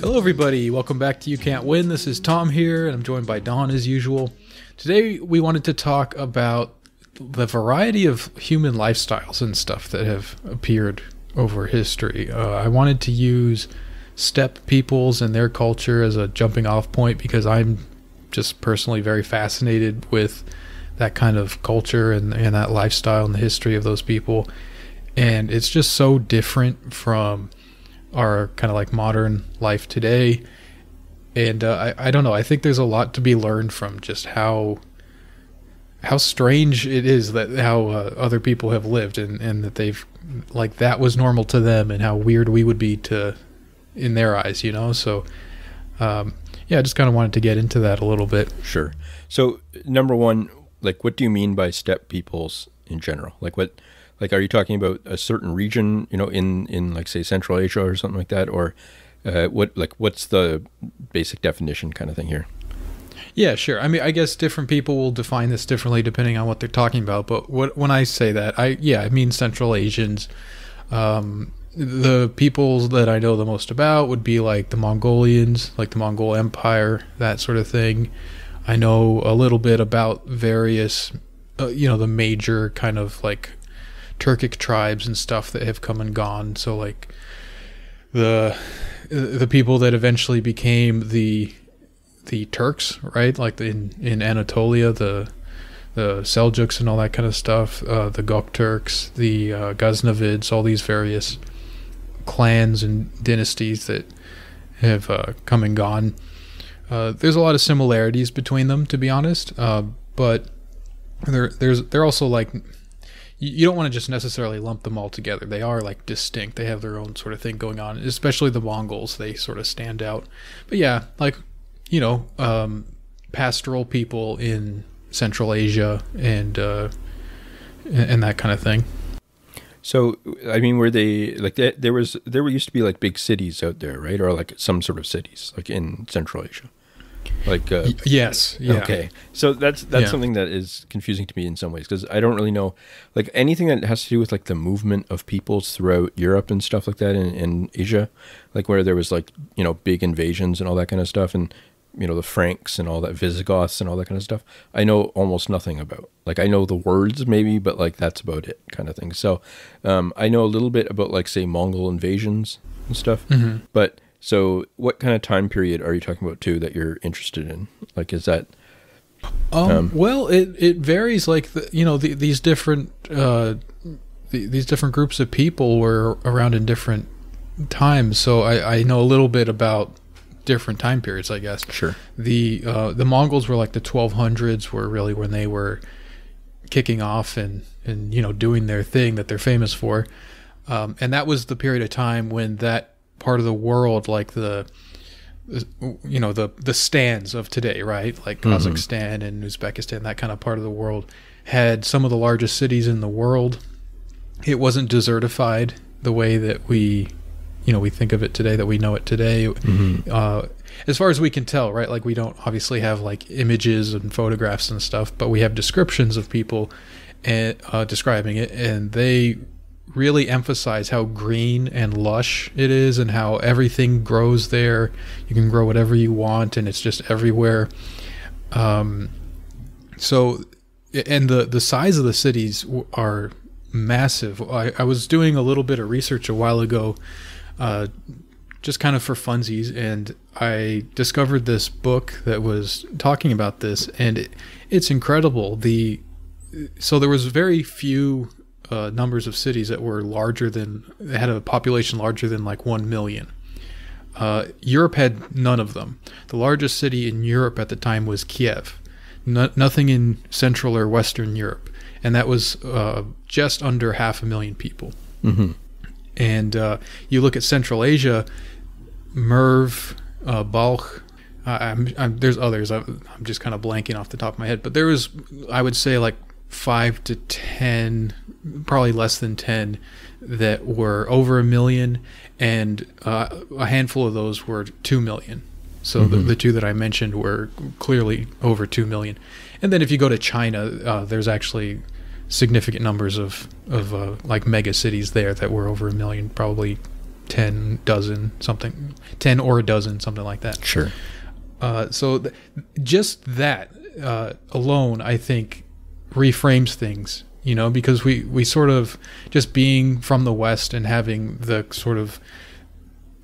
Hello everybody, welcome back to You Can't Win. This is Tom here, and I'm joined by Don as usual. Today we wanted to talk about the variety of human lifestyles and stuff that have appeared over history. I wanted to use steppe peoples and their culture as a jumping off point because I'm just personally very fascinated with that kind of culture and that lifestyle and the history of those people. And it's just so different from our kind of like modern life today. And I don't know, I think there's a lot to be learned from just how strange it is that how other people have lived and that they've, like, that was normal to them and how weird we would be to in their eyes, you know? So yeah, I just kind of wanted to get into that a little bit. Sure. So number one, like, what do you mean by steppe peoples in general? Like, what, like, are you talking about a certain region, you know, in like, say, Central Asia or something like that? Or what's the basic definition kind of thing here? Yeah, sure. I mean, I guess different people will define this differently depending on what they're talking about. But when I say that, I mean Central Asians. The peoples that I know the most about would be like the Mongolians, like the Mongol Empire, that sort of thing. I know a little bit about various, the major kind of like Turkic tribes and stuff that have come and gone. So like the people that eventually became the Turks, right? Like in Anatolia, the Seljuks and all that kind of stuff, the Gökturks, the Ghaznavids, all these various clans and dynasties that have come and gone. There's a lot of similarities between them, to be honest, but they're also like, you don't want to just necessarily lump them all together. They are like distinct. They have their own sort of thing going on, especially the Mongols. They sort of stand out. But yeah, like, pastoral people in Central Asia and that kind of thing. So, I mean, were they like there used to be like big cities out there, right? Or like some sort of cities like in Central Asia? Like yes, yeah. Okay, so that's something that is confusing to me in some ways because I don't really know, like, anything that has to do with like the movement of peoples throughout Europe and stuff like that in Asia, like where there was like, big invasions and all that kind of stuff, and the Franks and all that, Visigoths and all that kind of stuff, I know almost nothing about. Like, I know the words maybe, but like that's about it kind of thing. So I know a little bit about, like, say, Mongol invasions and stuff, but so what kind of time period are you talking about too that you're interested in? Like, is that well, it varies. Like, these different these different groups of people were around in different times, so I know a little bit about different time periods, I guess. Sure. The Mongols were like the 1200s were really when they were kicking off and doing their thing that they're famous for, and that was the period of time when that part of the world, like the stands of today, right? Like Kazakhstan and Uzbekistan, that kind of part of the world had some of the largest cities in the world. It wasn't desertified the way that we think of it today, that we know it today. As far as we can tell, right? Like, we don't obviously have like images and photographs and stuff, but we have descriptions of people and describing it, and they really emphasize how green and lush it is and how everything grows there. You can grow whatever you want, and it's just everywhere. So, and the size of the cities are massive. I was doing a little bit of research a while ago, just kind of for funsies, and I discovered this book that was talking about this, and it's incredible. So there was very few numbers of cities that were had a population larger than like 1 million. Europe had none of them. The largest city in Europe at the time was Kiev. Nothing in Central or Western Europe, and that was just under 500,000 people. And you look at Central Asia, Merv, Balkh. There's others. I'm just kind of blanking off the top of my head, but there was, I would say, like 5 to 10, probably less than 10, that were over 1 million, and a handful of those were 2 million. So the two that I mentioned were clearly over 2 million. And then if you go to China, there's actually significant numbers of like mega cities there that were over 1 million, probably 10 or a dozen, something like that. Sure. So just that alone, I think, reframes things, you know, because we sort of, just being from the West and having the sort of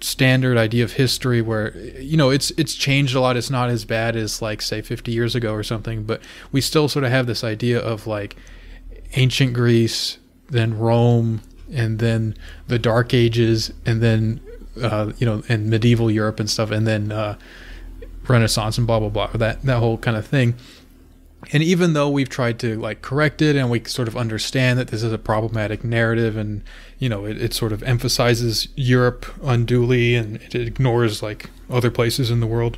standard idea of history where, you know, it's changed a lot. It's not as bad as, like, say 50 years ago or something, but we still sort of have this idea of, like, ancient Greece, then Rome, and then the Dark Ages, and then you know, and medieval Europe and stuff, and then Renaissance and blah blah blah, that whole kind of thing. And even though we've tried to, like, correct it, and we sort of understand that this is a problematic narrative, and, you know, it sort of emphasizes Europe unduly, and it ignores, like, other places in the world,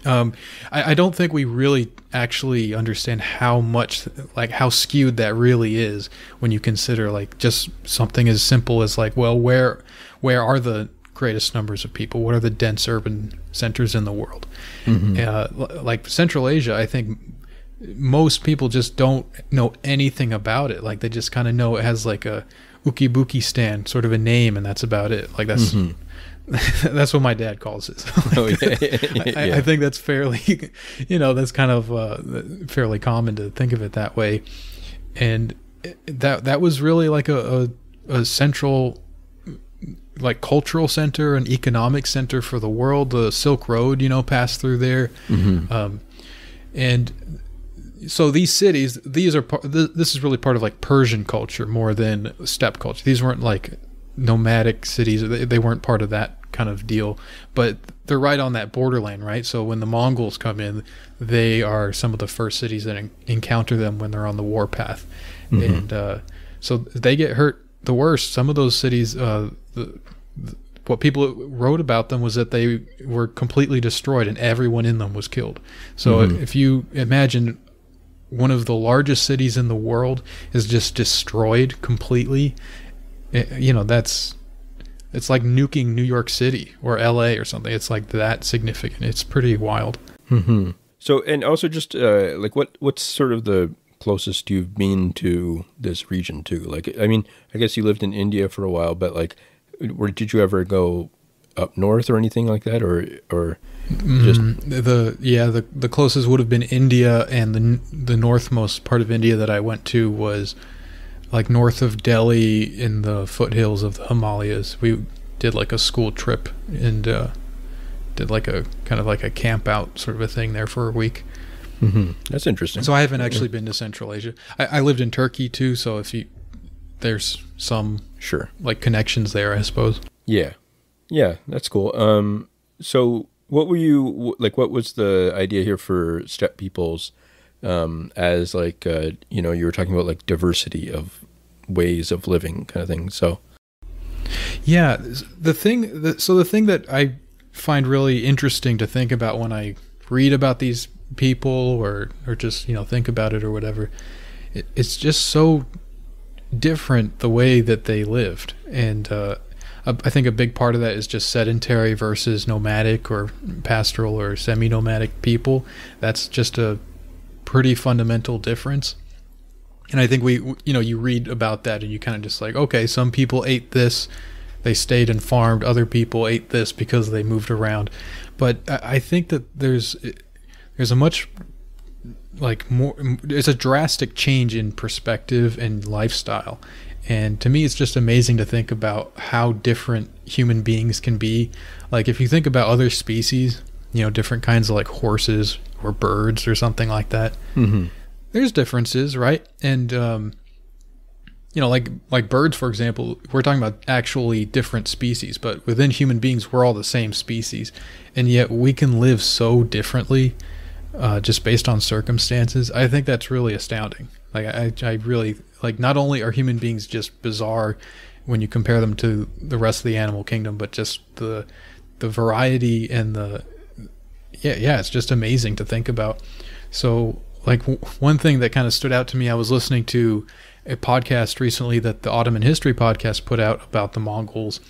I don't think we really actually understand how much, like, how skewed that really is when you consider, like, just something as simple as, like, well, where are the greatest numbers of people? What are the dense urban centers in the world? Like Central Asia, I think most people just don't know anything about it. Like, they just kind of know it has, like, a Ukibukistan sort of a name, and that's about it. Like, that's that's what my dad calls it. So, like, I think that's fairly, you know, that's kind of fairly common to think of it that way. And that was really like a central, like, cultural center, an economic center for the world. The Silk Road, you know, passed through there. And so these cities, this is really part of, like, Persian culture more than steppe culture. These weren't, like, nomadic cities. They weren't part of that kind of deal, but they're right on that borderline, right? So when the Mongols come in, they are some of the first cities that encounter them when they're on the warpath. And so they get hurt the worst. Some of those cities, what people wrote about them was that they were completely destroyed and everyone in them was killed. So if you imagine one of the largest cities in the world is just destroyed completely, you know, it's like nuking New York City or LA or something. It's like that significant. It's pretty wild. So, and also just like, what's sort of the closest you've been to this region too? Like, I mean, I guess you lived in India for a while, but, like, did you ever go up north or anything like that, or just the closest would have been India, and the northmost part of India that I went to was, like, north of Delhi in the foothills of the Himalayas. We did, like, a school trip and did, like, a kind of like a camp out sort of a thing there for a week. That's interesting. So I haven't actually been to Central Asia. I lived in Turkey too, so there's some like connections there, I suppose. Yeah, that's cool. So what was the idea here for steppe peoples, as, like, you know, you were talking about, like, diversity of ways of living kind of thing. So yeah, the thing that I find really interesting to think about when I read about these people or just, you know, think about it or whatever, it's just so different the way that they lived. And I think a big part of that is just sedentary versus nomadic or pastoral or semi-nomadic people. That's just a pretty fundamental difference. And I think you read about that and you kind of just like, okay, some people ate this, they stayed and farmed. Other people ate this because they moved around. But I think that there's a much, like, more, it's a drastic change in perspective and lifestyle. And to me, it's just amazing to think about how different human beings can be. Like, if you think about other species, you know, different kinds of, like, horses or birds or something like that, there's differences, right? And, you know, like birds, for example, we're talking about actually different species, but within human beings, we're all the same species. And yet we can live so differently just based on circumstances. I think that's really astounding. Like, I really, like, not only are human beings just bizarre when you compare them to the rest of the animal kingdom, but just the variety and it's just amazing to think about. So, like, one thing that kind of stood out to me, I was listening to a podcast recently that the Ottoman History podcast put out about the Mongols.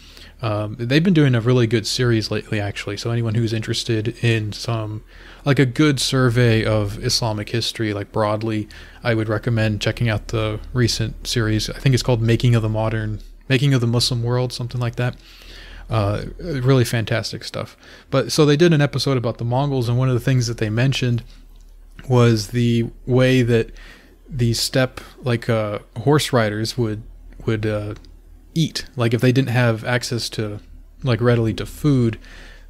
They've been doing a really good series lately, actually. So anyone who's interested in some, like, a good survey of Islamic history, like, broadly, I would recommend checking out the recent series. I think it's called Making of the Modern Making of the Muslim World, something like that. Really fantastic stuff. But so they did an episode about the Mongols, and one of the things that they mentioned was the way that these steppe horse riders would eat. Like if they didn't have access to readily to food,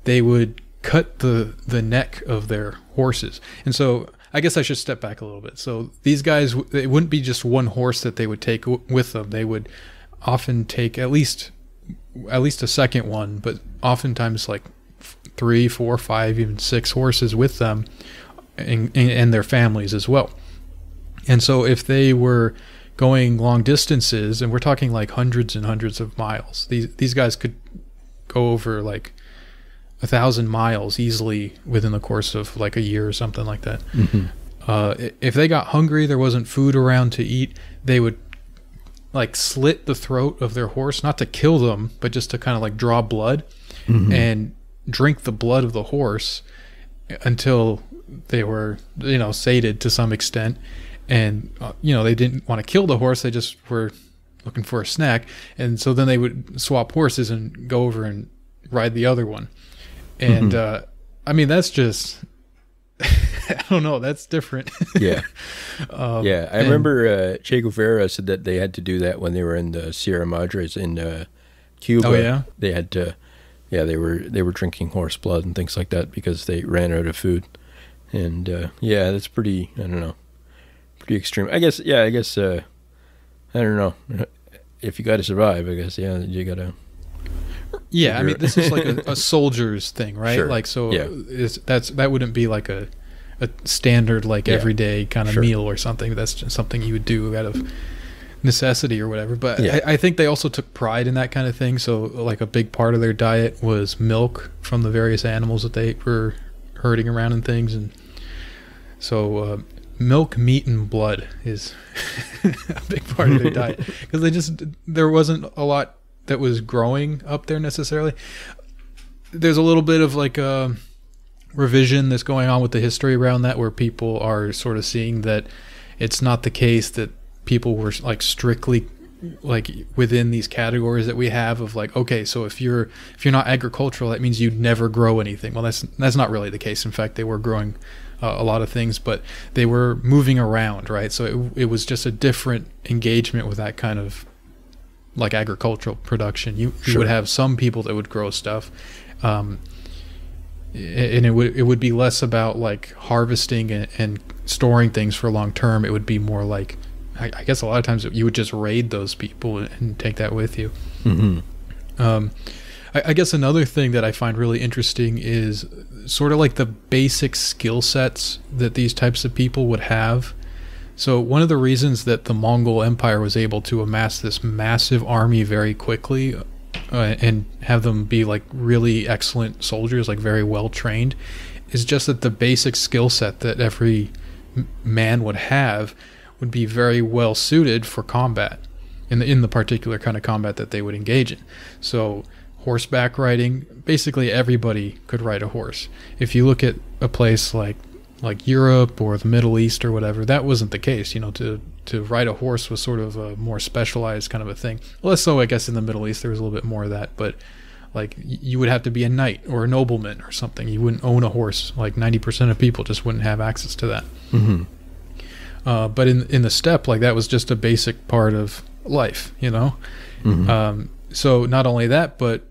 they would cut the neck of their horses. And so I guess I should step back a little bit. So these guys, it wouldn't be just one horse that they would take with them. They would often take at least a second one, but oftentimes 3, 4, 5, even 6 horses with them, and their families as well. And so if they were going long distances, and we're talking hundreds and hundreds of miles, these guys could go over 1,000 miles easily within the course of a year or something like that. If they got hungry, there wasn't food around to eat, they would slit the throat of their horse, not to kill them, but just to kind of draw blood and drink the blood of the horse until they were, sated to some extent. And, they didn't want to kill the horse. They just were looking for a snack. And so then they would swap horses and go over and ride the other one. And, I mean, that's just, I don't know, that's different. Yeah. I remember Che Guevara said that they had to do that when they were in the Sierra Madres in Cuba. Oh, yeah? They had to, they were drinking horse blood and things like that because they ran out of food. And, that's pretty, I don't know, pretty extreme. I guess, I don't know. If you got to survive, I guess, you got to. Yeah, I mean, this is a soldier's thing, right? Sure. That wouldn't be a standard everyday kind of meal or something. That's just something you would do out of necessity or whatever. But I think they also took pride in that kind of thing. So a big part of their diet was milk from the various animals that they were herding around and things. And so milk, meat, and blood is a big part of their diet, because there wasn't a lot that was growing up there necessarily. There's a little bit of a revision that's going on with the history around that, where people are sort of seeing that it's not the case that people were strictly within these categories that we have of okay, so if you're not agricultural, that means you'd never grow anything. Well, that's not really the case. In fact, they were growing a lot of things, but they were moving around, right? So it was just a different engagement with that kind of agricultural production. You would have some people that would grow stuff, and it would be less about harvesting and storing things for long term. It would be more I guess a lot of times you would just raid those people and take that with you. I guess another thing that I find really interesting is sort of the basic skill sets that these types of people would have. So one of the reasons that the Mongol Empire was able to amass this massive army very quickly and have them be really excellent soldiers, very well trained, is just that the basic skill set that every man would have would be very well suited for combat in the particular kind of combat that they would engage in. So horseback riding, basically everybody could ride a horse. If you look at a place like Europe or the Middle East or whatever, that wasn't the case. To ride a horse was sort of a more specialized kind of a thing. Less so, I guess, in the Middle East there was a little bit more of that, but you would have to be a knight or a nobleman or something. You wouldn't own a horse. 90% of people just wouldn't have access to that. But in the steppe, that was just a basic part of life, so not only that, but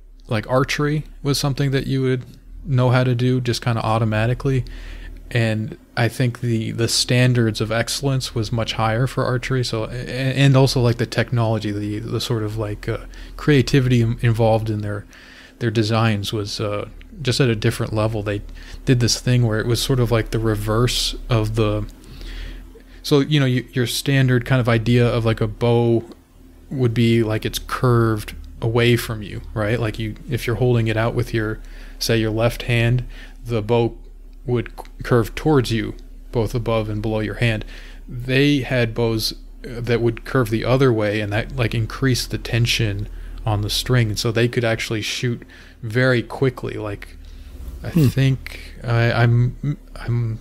archery was something that you would know how to do just kind of automatically. And I think the standards of excellence was much higher for archery. So, and also the technology, the sort of creativity involved in their designs was just at a different level. They did this thing where it was sort of the reverse of the. So your standard kind of idea of a bow would be it's curved away from you, right? If you're holding it out with your left hand, the bow would curve towards you, both above and below your hand. They had bows that would curve the other way, and that increased the tension on the string, and so they could actually shoot very quickly. I think I'm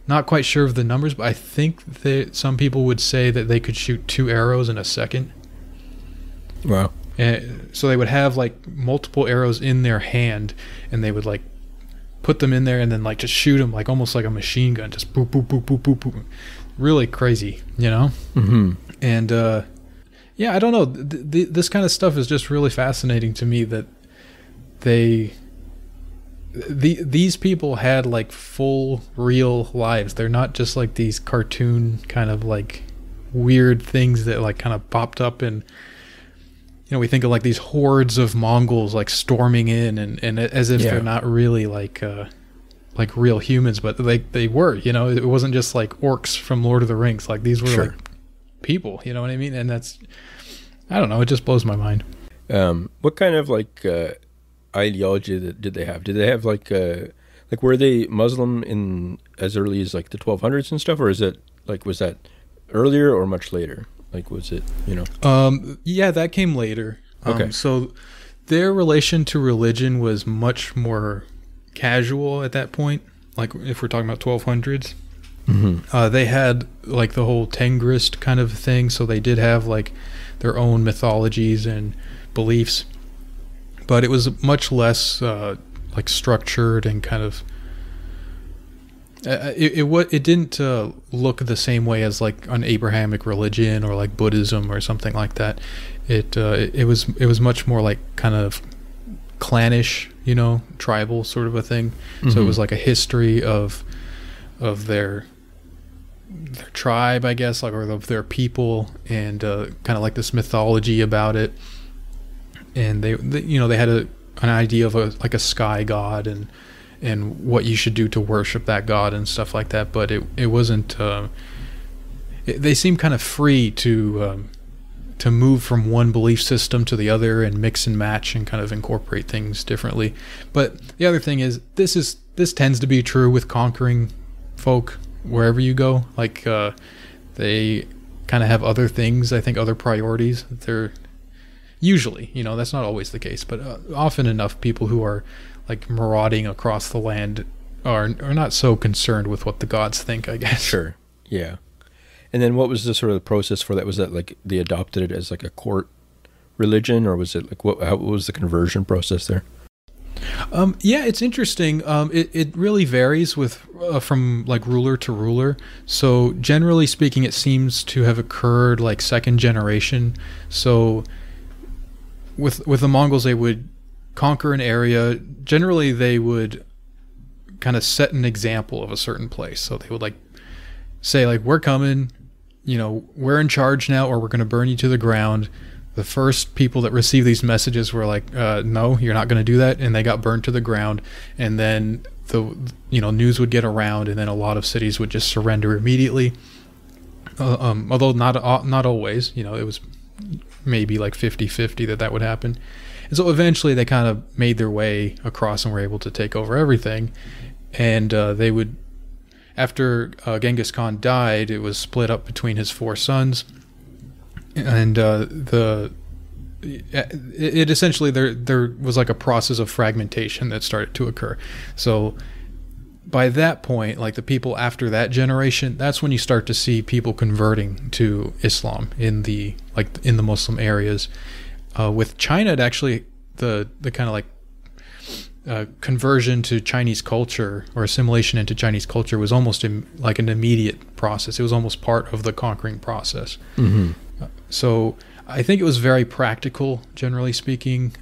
not quite sure of the numbers, but I think that some people would say that they could shoot 2 arrows in a second. Wow. So they would have like multiple arrows in their hand, and they would like put them in there and then like just shoot them like almost like a machine gun, just boop boop boop boop boop boop. Really crazy, you know. And yeah, I don't know. This kind of stuff is just really fascinating to me, that these people had like full real lives. They're not just like these cartoon kind of like weird things that like kind of popped up, and you know, we think of like these hordes of Mongols like storming in, and as if they're not really like real humans, but they were, you know. It wasn't just like orcs from Lord of the Rings. Like these were like people, you know what I mean? And that's, I don't know, it just blows my mind. What kind of like ideology did they have? Did they have like were they Muslim in as early as like the 1200s and stuff, or is it like, was that earlier or much later? Like, was it, you know? Yeah, that came later. Okay. So their relation to religion was much more casual at that point. Like if we're talking about 1200s, they had like the whole Tengrist kind of thing. So they did have like their own mythologies and beliefs, but it was much less like structured and kind of it didn't look the same way as like an Abrahamic religion or like Buddhism or something like that. It was much more like kind of clannish, you know, tribal sort of a thing. So it was like a history of their tribe, I guess, like, or of their people, and kind of like this mythology about it. And they you know, they had an idea of a sky god and what you should do to worship that god and stuff like that. But it wasn't. They seemed kind of free to move from one belief system to the other and mix and match and kind of incorporate things differently. But the other thing is, this tends to be true with conquering folk wherever you go. Like they kind of have other things, I think, other priorities. They're usually, you know, that's not always the case, but often enough, people who are like marauding across the land are not so concerned with what the gods think, I guess. Sure. Yeah. And then what was the sort of the process for that? Was that like they adopted it as like a court religion, or was it like what was the conversion process there? Yeah, it's interesting. It really varies with from like ruler to ruler. So generally speaking, it seems to have occurred like second generation. So with the Mongols, they would conquer an area. Generally, they would kind of set an example of a certain place. So they would like say like, we're coming, you know, we're in charge now, or we're going to burn you to the ground. The first people that received these messages were like, no, you're not going to do that. And they got burned to the ground. And then the, you know, news would get around, and then a lot of cities would just surrender immediately. Although not always, you know, it was maybe like 50-50 that would happen. And so eventually they kind of made their way across and were able to take over everything. And they would, after Genghis Khan died, it was split up between his 4 sons. And it essentially, there was like a process of fragmentation that started to occur. So by that point, like the people after that generation, that's when you start to see people converting to Islam in the Muslim areas. With China, it actually the kind of like conversion to Chinese culture or assimilation into Chinese culture was almost like an immediate process. It was almost part of the conquering process. So I think it was very practical, generally speaking.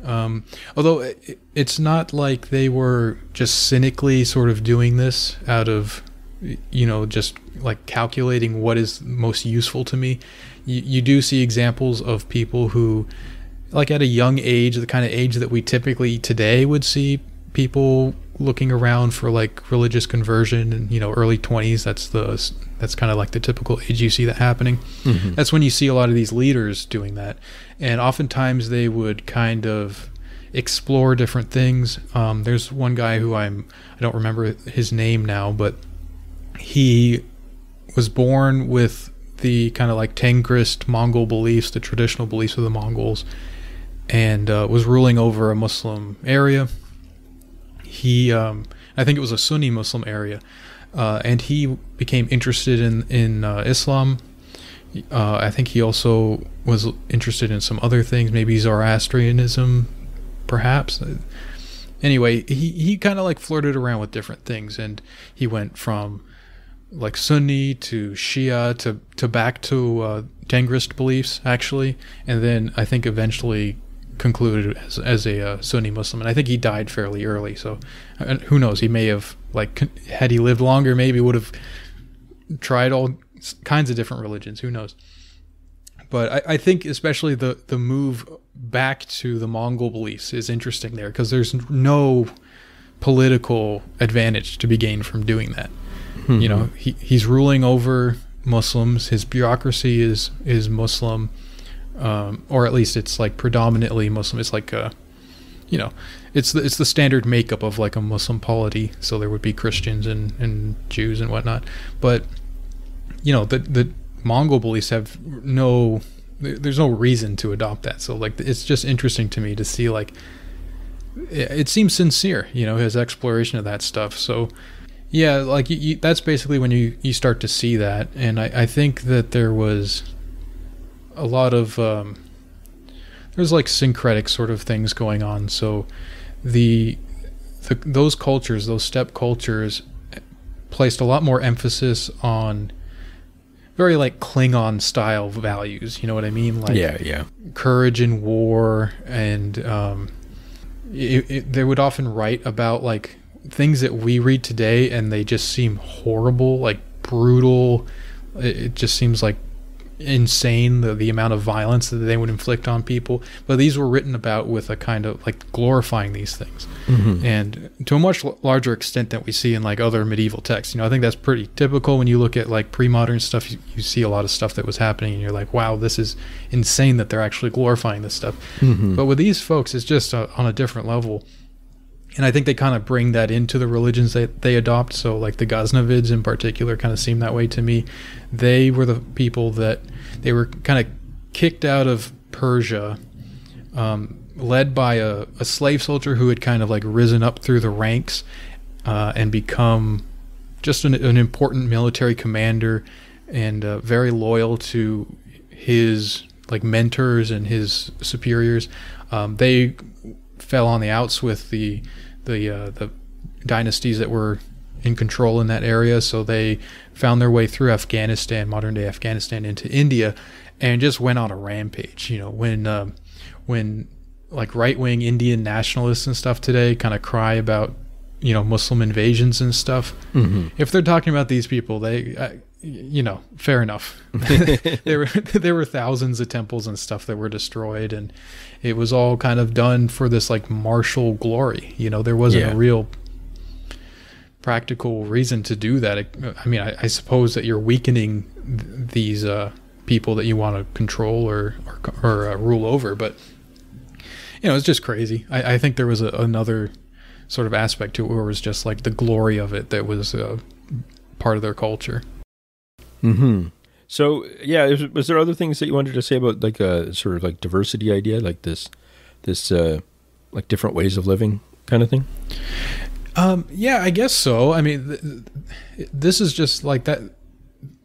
Although it's not like they were just cynically sort of doing this out of, you know, just like calculating what is most useful to me. You do see examples of people who, like at a young age, the kind of age that we typically today would see people looking around for like religious conversion, and, you know, early 20s, that's kind of like the typical age you see that happening. That's when you see a lot of these leaders doing that. And oftentimes they would kind of explore different things. There's one guy who I don't remember his name now, but he was born with the kind of like Tengrist Mongol beliefs, the traditional beliefs of the Mongols, and was ruling over a Muslim area. He, I think it was a Sunni Muslim area, and he became interested in Islam. I think he also was interested in some other things, maybe Zoroastrianism, perhaps. Anyway, he kind of like flirted around with different things, and he went from like Sunni to Shia to back to Tengrist beliefs, actually, and then I think eventually concluded as a Sunni Muslim. And I think he died fairly early, so who knows, he may have, like, had he lived longer, maybe would have tried all kinds of different religions, who knows. But I think especially the move back to the Mongol beliefs is interesting there, because there's no political advantage to be gained from doing that. Mm-hmm. You know, he's ruling over Muslims. His bureaucracy is Muslim, or at least it's like predominantly Muslim. It's like it's the standard makeup of like a Muslim polity. So there would be Christians and Jews and whatnot. But you know, the Mongol beliefs have there's no reason to adopt that. So like, it's just interesting to me to see, like, it seems sincere, you know, his exploration of that stuff. So yeah, like that's basically when you start to see that. And I think that there was a lot of there's like syncretic sort of things going on. So those cultures, those steppe cultures, placed a lot more emphasis on very like Klingon style values, you know what I mean? Like, yeah. Courage in war, and they would often write about like things that we read today, and they just seem horrible, like brutal. It just seems like insane, the amount of violence that they would inflict on people. But these were written about with a kind of like glorifying these things, mm-hmm. and to a much larger extent than we see in like other medieval texts. You know, I think that's pretty typical when you look at like pre-modern stuff. You see a lot of stuff that was happening, and you're like, wow, this is insane that they're actually glorifying this stuff. Mm-hmm. But with these folks, it's just on a different level. And I think they kind of bring that into the religions that they adopt. So like the Ghaznavids in particular kind of seem that way to me. They were the people that they were kind of kicked out of Persia, led by a slave soldier who had kind of like risen up through the ranks and become just an important military commander, and very loyal to his like mentors and his superiors. They fell on the outs with the dynasties that were in control in that area, so they found their way through Afghanistan, modern day Afghanistan, into India, and just went on a rampage. You know, when like right-wing Indian nationalists and stuff today kind of cry about, you know, Muslim invasions and stuff, mm-hmm. if they're talking about these people, they you know, fair enough. there were thousands of temples and stuff that were destroyed, and it was all kind of done for this like martial glory. You know, there wasn't a real practical reason to do that. I mean, I suppose that you're weakening these people that you want to control or rule over, but you know, it's just crazy. I think there was another sort of aspect to it where it was just like the glory of it that was part of their culture. Mm-hmm. So yeah, was there other things that you wanted to say about like a sort of like diversity idea, like this like different ways of living kind of thing? Yeah, I guess so. I mean, this is just like that.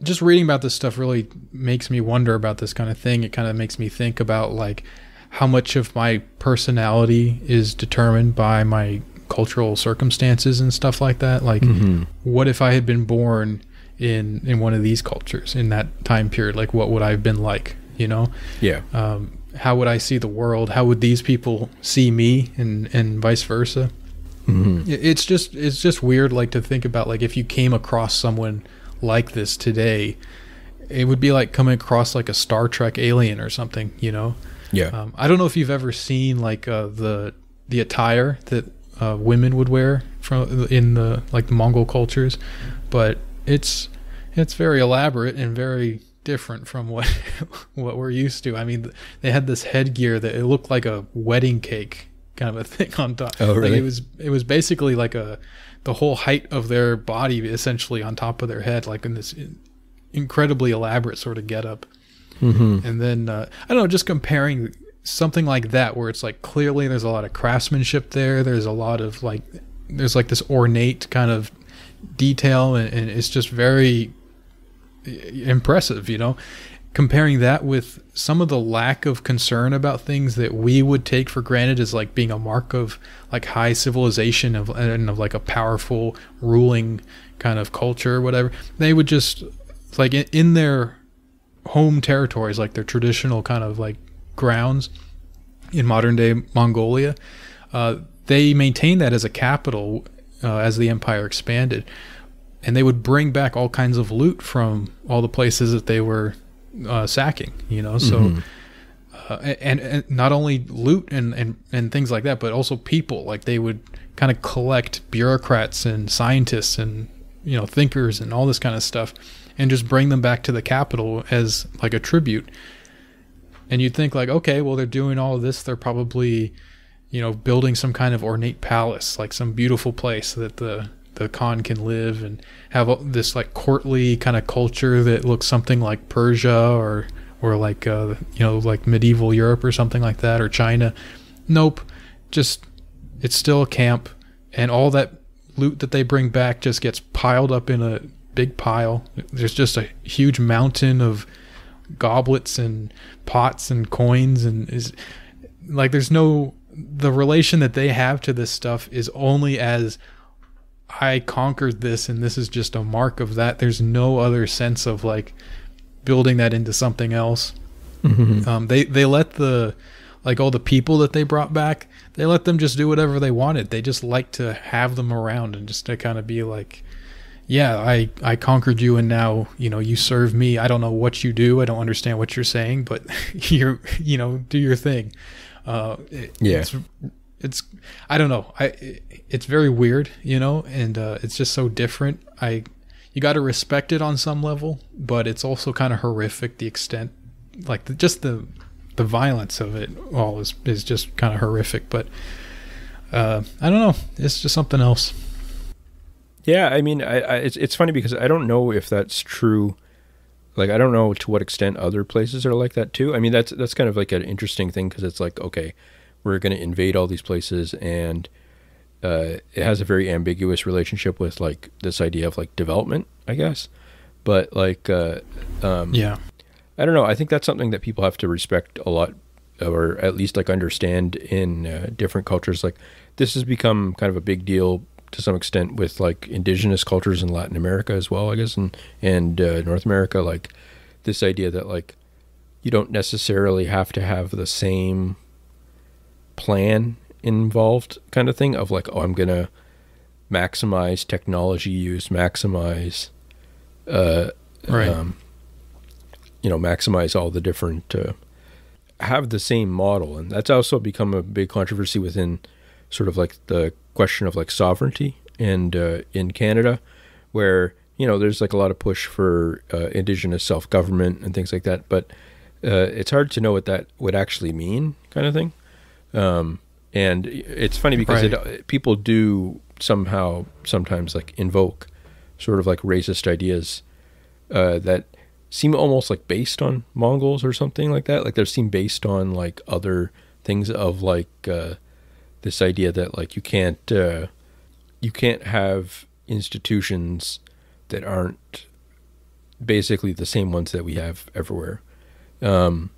Just reading about this stuff really makes me wonder about this kind of thing. It kind of makes me think about like how much of my personality is determined by my cultural circumstances and stuff like that. Like, mm-hmm. what if I had been born in one of these cultures in that time period? Like, what would I have been like, you know? Yeah. How would I see the world? How would these people see me, and vice versa? Mm-hmm. It's just weird, like, to think about, like, if you came across someone like this today, it would be like coming across like a Star Trek alien or something, you know? Yeah. I don't know if you've ever seen like the attire that women would wear in the like the Mongol cultures, but it's very elaborate and very different from what we're used to. I mean, they had this headgear that it looked like a wedding cake kind of a thing on top. Oh, really? Like it was basically like the whole height of their body essentially on top of their head, like in this incredibly elaborate sort of getup. Mm-hmm. And then I don't know, just comparing something like that where it's like clearly there's a lot of craftsmanship there. There's a lot of like there's like this ornate kind of detail, and it's just very impressive, you know. comparing that with some of the lack of concern about things that we would take for granted as like being a mark of like high civilization and of like a powerful ruling kind of culture or whatever, they would just like in their home territories, like their traditional kind of like grounds in modern day Mongolia, they maintained that as a capital as the empire expanded, and they would bring back all kinds of loot from all the places that they were sacking, you know. So and not only loot and things like that, but also people. Like they would kind of collect bureaucrats and scientists and, you know, thinkers and all this kind of stuff, and just bring them back to the capital as like a tribute. And you'd think like, okay, well, they're doing all of this, they're probably, you know, building some kind of ornate palace, like some beautiful place that the Khan can live and have this like courtly kind of culture that looks something like Persia or like you know, like medieval Europe or something like that, or China. Nope, just it's still a camp, and all that loot that they bring back just gets piled up in a big pile. There's just a huge mountain of goblets and pots and coins, and is like there's no, the relation that they have to this stuff is only as I conquered this and this is just a mark of that. There's no other sense of like building that into something else. They let the, like all the people that they brought back, they let them just do whatever they wanted. They just like to have them around and just to kind of be like, yeah, I conquered you and now, you know, you serve me. I don't know what you do. I don't understand what you're saying, but you're, you know, do your thing. It's I don't know. It's very weird, you know, and it's just so different. You got to respect it on some level, but it's also kind of horrific. The extent, like the violence of it all is just kind of horrific. But I don't know. It's just something else. Yeah, I mean, it's funny because I don't know if that's true. Like, I don't know to what extent other places are like that too. I mean, that's kind of like an interesting thing because it's like, okay, we're going to invade all these places, and it has a very ambiguous relationship with like this idea of like development, I guess. But like, yeah, I don't know. I think that's something that people have to respect a lot, or at least like understand in different cultures. Like, this has become kind of a big deal to some extent with like indigenous cultures in Latin America as well, I guess, and North America. Like this idea that like you don't necessarily have to have the same plan involved kind of thing of like, oh, I'm gonna maximize technology use, maximize you know, maximize all the different have the same model. And that's also become a big controversy within sort of like the question of like sovereignty, and in Canada, where, you know, there's like a lot of push for indigenous self-government and things like that, but it's hard to know what that would actually mean, kind of thing. And it's funny because people do sometimes like invoke sort of like racist ideas that seem almost like based on Mongols or something like that. Like they seem based on like other things of like this idea that like you can't have institutions that aren't basically the same ones that we have everywhere. And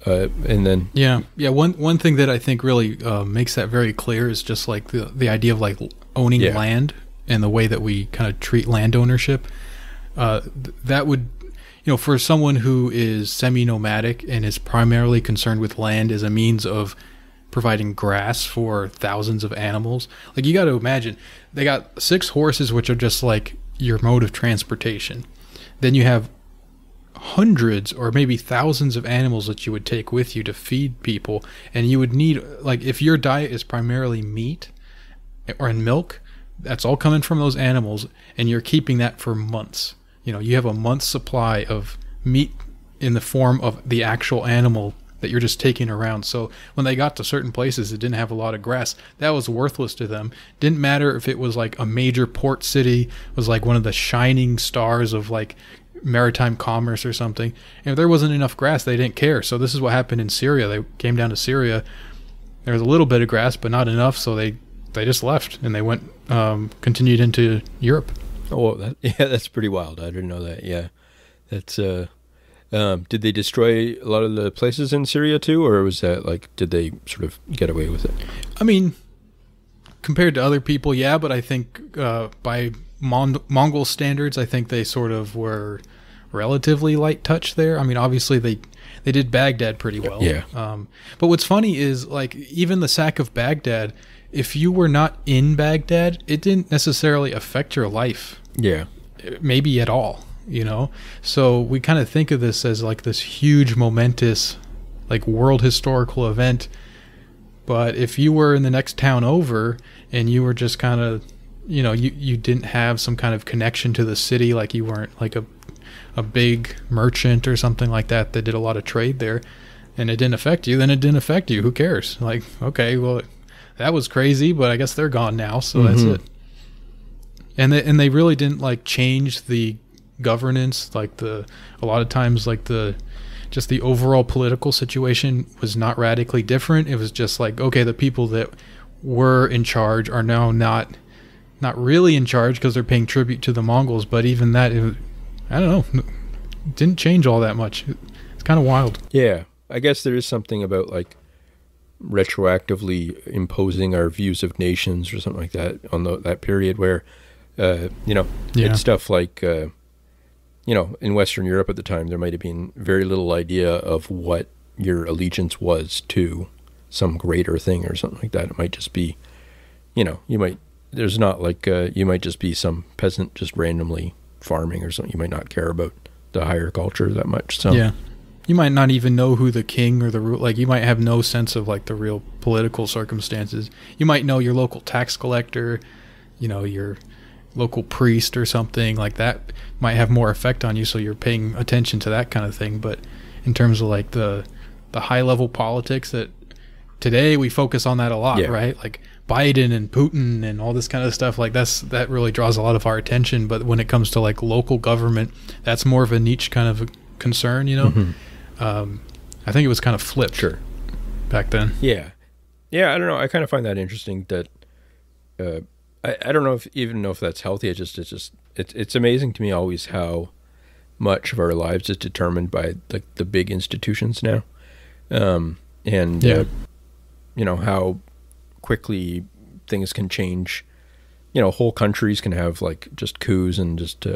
then one thing that I think really makes that very clear is just like the idea of like owning land and the way that we kind of treat land ownership. That would, you know, for someone who is semi-nomadic and is primarily concerned with land as a means of providing grass for thousands of animals, like you got to imagine they got 6 horses, which are just like your mode of transportation. Then you have hundreds or maybe thousands of animals that you would take with you to feed people, and you would need, like, if your diet is primarily meat or in milk, that's all coming from those animals, and you're keeping that for months. You know, you have a month's supply of meat in the form of the actual animal that you're just taking around. So when they got to certain places that didn't have a lot of grass, that was worthless to them. Didn't matter if it was like a major port city, was like one of the shining stars of like maritime commerce or something. And if there wasn't enough grass, they didn't care. So this is what happened in Syria. They came down to Syria. There was a little bit of grass, but not enough. So they just left, and they went, continued into Europe. Oh, that's pretty wild. I didn't know that. Yeah. That's, Did they destroy a lot of the places in Syria too, or was that like, did they sort of get away with it? I mean, compared to other people, yeah, but I think by Mongol standards, I think they sort of were relatively light touch there. I mean, obviously they did Baghdad pretty well. Yeah. But what's funny is, like, even the sack of Baghdad, if you were not in Baghdad, it didn't necessarily affect your life. Yeah. Maybe at all, you know? So we kind of think of this as like this huge, momentous, like, world historical event. But if you were in the next town over and you were just kind of, you know, you didn't have some kind of connection to the city, like you weren't like a big merchant or something like that did a lot of trade there, and it didn't affect you, then it didn't affect you. Who cares? Like, okay, well, that was crazy, but I guess they're gone now, so that's it. And they really didn't like change the governance. Like a lot of times, like just the overall political situation was not radically different. It was just like, okay, the people that were in charge are now not really in charge because they're paying tribute to the Mongols. But even that, I don't know, it didn't change all that much. It's kind of wild. Yeah, I guess there is something about like retroactively imposing our views of nations or something like that on that period where, you know, it's stuff like, you know, in Western Europe at the time, there might have been very little idea of what your allegiance was to some greater thing or something like that. It might just be, you know, there's not like, you might just be some peasant just randomly farming or something. You might not care about the higher culture that much. So yeah, you might not even know who the king or like you might have no sense of like the real political circumstances. You might know your local tax collector, you know, your local priest or something like that might have more effect on you, so you're paying attention to that kind of thing. But in terms of like the high level politics, that today we focus on that a lot, right? Like Biden and Putin and all this kind of stuff, like that really draws a lot of our attention. But when it comes to like local government, that's more of a niche kind of a concern, you know. I think it was kind of flipped back then. Yeah, I don't know, I kind of find that interesting that I don't know if that's healthy. It's amazing to me always how much of our lives is determined by like the big institutions now, and you know how quickly things can change. You know, whole countries can have like just coups and just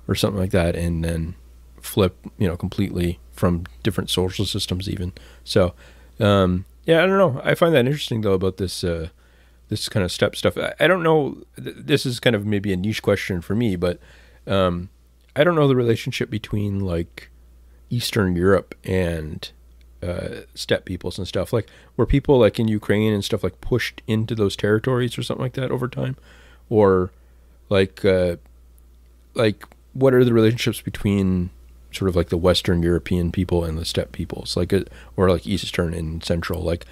or something like that, and then flip, you know, completely from different social systems even. So yeah, I don't know, I find that interesting though about this this kind of steppe stuff. I don't know, this is kind of maybe a niche question for me, but I don't know the relationship between like Eastern Europe and steppe peoples and stuff. Like, were people like in Ukraine and stuff like pushed into those territories or something like that over time, or like what are the relationships between sort of like the Western European people and the steppe peoples, like or like Eastern and Central? Like,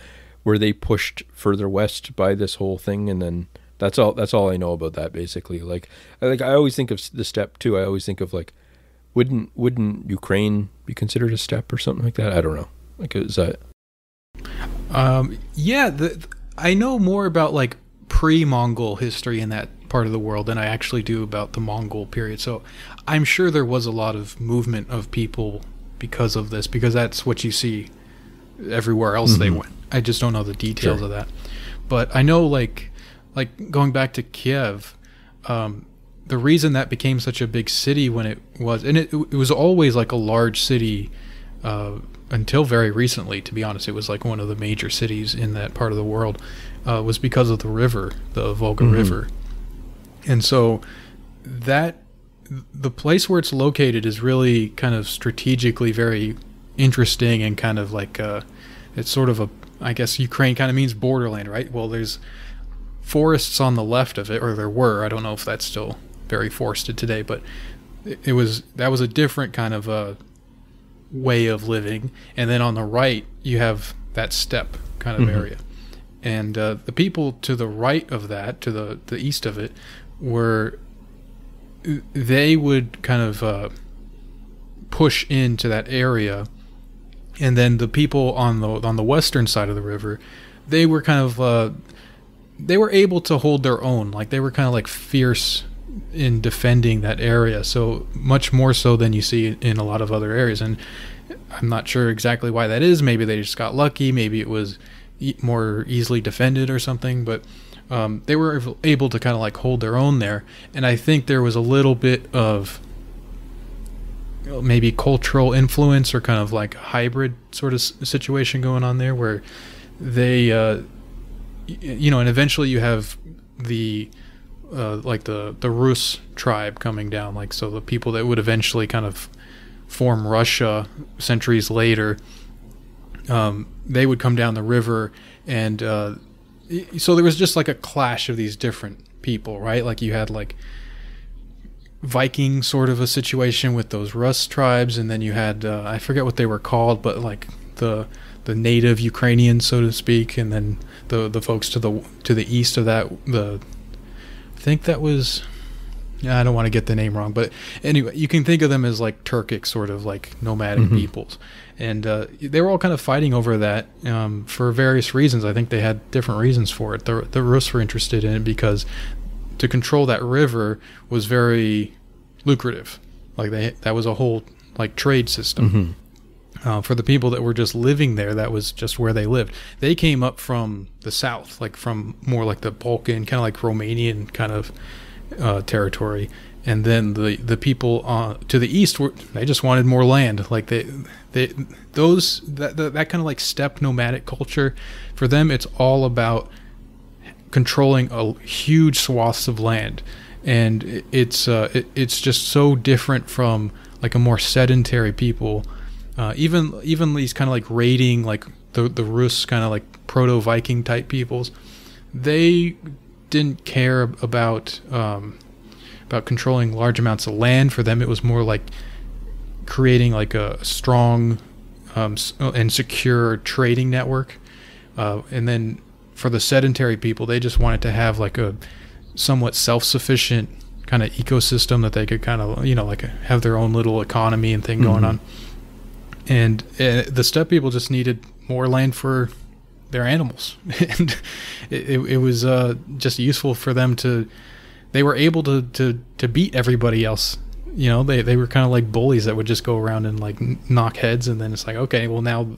were they pushed further west by this whole thing? And then that's all I know about that basically. Like I always think of the steppe too. I always think of like, wouldn't Ukraine be considered a steppe or something like that? I don't know. Like, is that? Yeah, I know more about like pre-Mongol history in that part of the world than I actually do about the Mongol period. So I'm sure there was a lot of movement of people because of this, because that's what you see everywhere else they went. I just don't know the details of that. But I know like going back to Kiev, the reason that became such a big city when it was, and it was always like a large city until very recently, to be honest. It was like one of the major cities in that part of the world, was because of the river, the Volga River. And so that the place where it's located is really kind of strategically very interesting, and kind of like it's sort of I guess Ukraine kind of means borderland, right? Well, there's forests on the left of it, or there were. I don't know if that's still very forested today, but that was a different kind of way of living. And then on the right, you have that steppe kind of area. And the people to the right of that, to the east of it, they would kind of push into that area. And then the people on the western side of the river, they were kind of they were able to hold their own. Like, they were kind of like fierce in defending that area, so much more so than you see in a lot of other areas. And I'm not sure exactly why that is. Maybe they just got lucky. Maybe it was more easily defended or something. But they were able to kind of like hold their own there. And I think there was a little bit of maybe cultural influence or kind of like a hybrid sort of situation going on there, where they, and eventually you have the like the Rus tribe coming down, like, so the people that would eventually kind of form Russia centuries later, they would come down the river, and so there was just like a clash of these different people, right? Like you had like Viking sort of a situation with those Rus tribes, and then you had I forget what they were called, but like the native Ukrainians, so to speak, and then the folks to the east of that, I think that was, I don't want to get the name wrong, but anyway, you can think of them as like Turkic sort of like nomadic peoples, and they were all kind of fighting over that for various reasons. I think they had different reasons for it. The Rus were interested in it because to control that river was very lucrative. Like that was a whole like trade system. For the people that were just living there, that was just where they lived. They came up from the south, like from more like the Balkan, kind of like Romanian kind of territory, and then the people to the east they just wanted more land. Like that kind of like steppe nomadic culture, for them it's all about controlling a huge swaths of land, and it's just so different from like a more sedentary people. Even these kind of like raiding, like the Rus kind of like proto-Viking type peoples, they didn't care about controlling large amounts of land. For them, it was more like creating like a strong and secure trading network. And then for the sedentary people, they just wanted to have like a somewhat self-sufficient kind of ecosystem that they could kind of, like have their own little economy and thing going on. And the steppe people just needed more land for their animals, and it was just useful for them to. They were able to beat everybody else. They were kind of like bullies that would just go around and like knock heads, and then it's like, okay, well now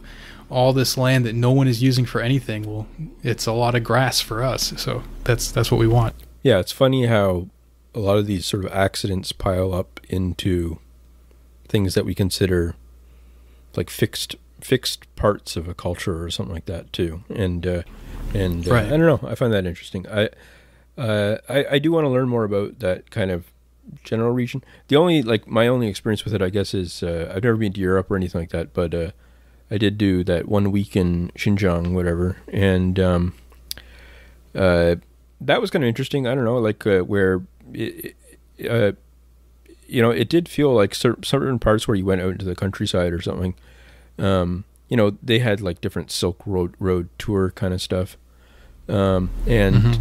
all this land that no one is using for anything, well, it's a lot of grass for us, so that's what we want. Yeah, it's funny how a lot of these sort of accidents pile up into things that we consider like fixed parts of a culture or something like that too, and right. I don't know, I find that interesting. I do want to learn more about that kind of general region. The only my only experience with it, I guess, is I've never been to Europe or anything like that, but I did do that 1 week in Xinjiang, whatever, and that was kind of interesting. I don't know, like where it did feel like certain parts where you went out into the countryside or something. They had like different Silk Road tour kind of stuff. And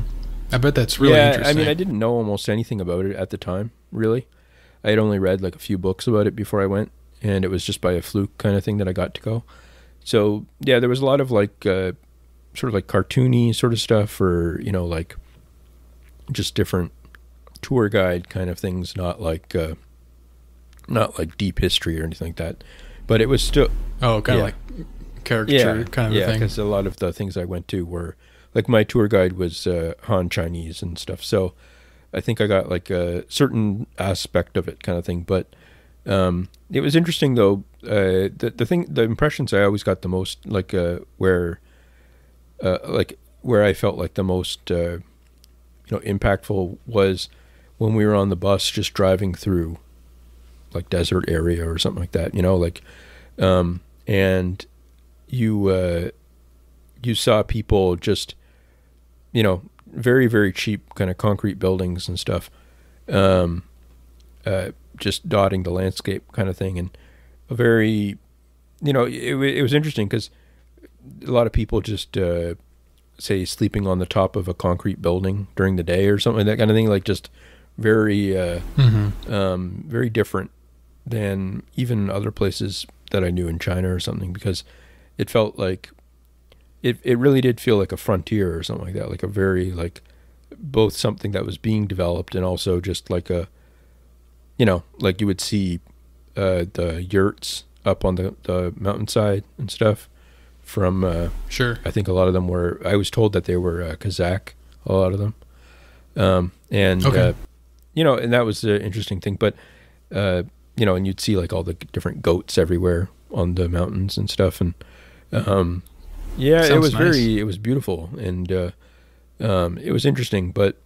I bet that's really interesting. I mean, I didn't know almost anything about it at the time, really. I had only read like a few books about it before I went, and it was just by a fluke kind of thing that I got to go. So yeah, there was a lot of like sort of like cartoony sort of stuff, or like just different tour guide kind of things, not like deep history or anything like that. But it was still kind of like caricature kind of a thing. Yeah, because a lot of the things I went to were like, my tour guide was Han Chinese and stuff, so I think I got like a certain aspect of it kind of thing. But it was interesting though. The impressions I always got the most, like where I felt like the most impactful was when we were on the bus just driving through like desert area or something like that, and you saw people just, very, very cheap kind of concrete buildings and stuff, just dotting the landscape kind of thing. And a very, it was interesting because a lot of people just, say sleeping on the top of a concrete building during the day or something, that kind of thing, like just very, very different than even other places that I knew in China or something, because it felt like it really did feel like a frontier or something like that, like a very like both something that was being developed and also just like a, like you would see the yurts up on the mountainside and stuff from Sure. I think a lot of them were, I was told that they were Kazakh, a lot of them. And Okay. and that was the interesting thing, but and you'd see like all the different goats everywhere on the mountains and stuff, and it Sounds was nice. it was beautiful, and it was interesting, but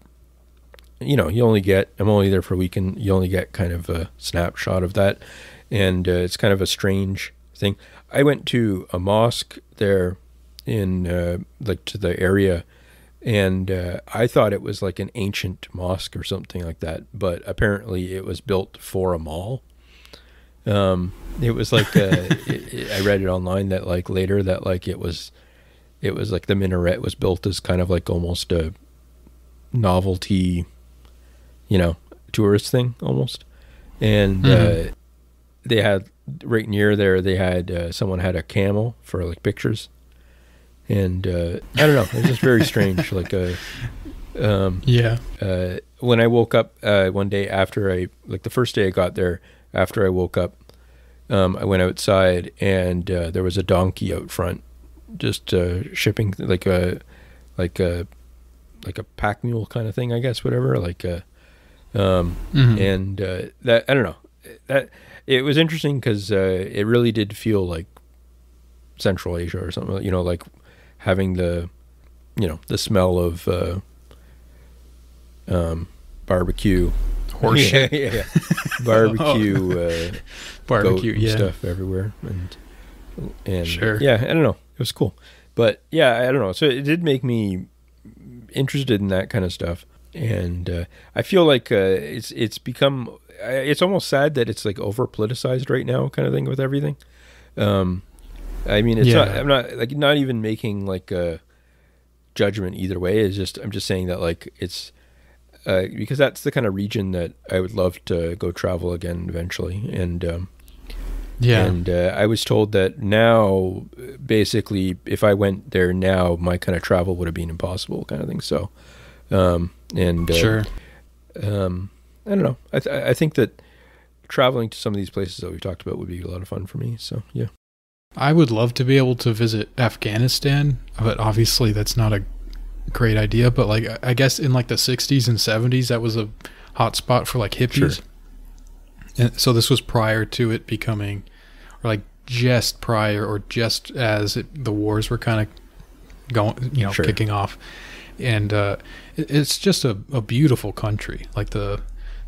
I'm only there for a week, and you only get kind of a snapshot of that, and it's kind of a strange thing. I went to a mosque there in to the area, and I thought it was like an ancient mosque or something like that, but apparently it was built for a mall. It was like I read it online that like later that like it was like the minaret was built as kind of like almost a novelty, tourist thing almost. And they had right near there, they had someone had a camel for like pictures. And I don't know, it was just very strange. Like when I woke up one day after the first day I got there, after I woke up, I went outside, and there was a donkey out front, just shipping like a pack mule kind of thing, I guess, whatever. And that, I don't know, that it was interesting because it really did feel like Central Asia or something, like having the smell of barbecue, Horse shit. yeah. Barbecue, Barbecue, goat and stuff everywhere, and Sure. I don't know, it was cool, but I don't know. So it did make me interested in that kind of stuff, and I feel like it's become, it's almost sad that it's like over politicized right now, kind of thing with everything. I mean, it's not. I'm not even making like a judgment either way. I'm just saying that like it's. Because that's the kind of region that I would love to go travel again eventually, and I was told that now, basically, if I went there now, my kind of travel would have been impossible, kind of thing. So, Sure. I don't know. I think that traveling to some of these places that we've talked about would be a lot of fun for me. So yeah, I would love to be able to visit Afghanistan, but obviously that's not a great idea. But like, I guess in like the 60s and 70s, that was a hot spot for like hippies. Sure. And so this was prior to it becoming, or like just prior, or just as the wars were kind of going, Sure. kicking off. And it's just a beautiful country. Like the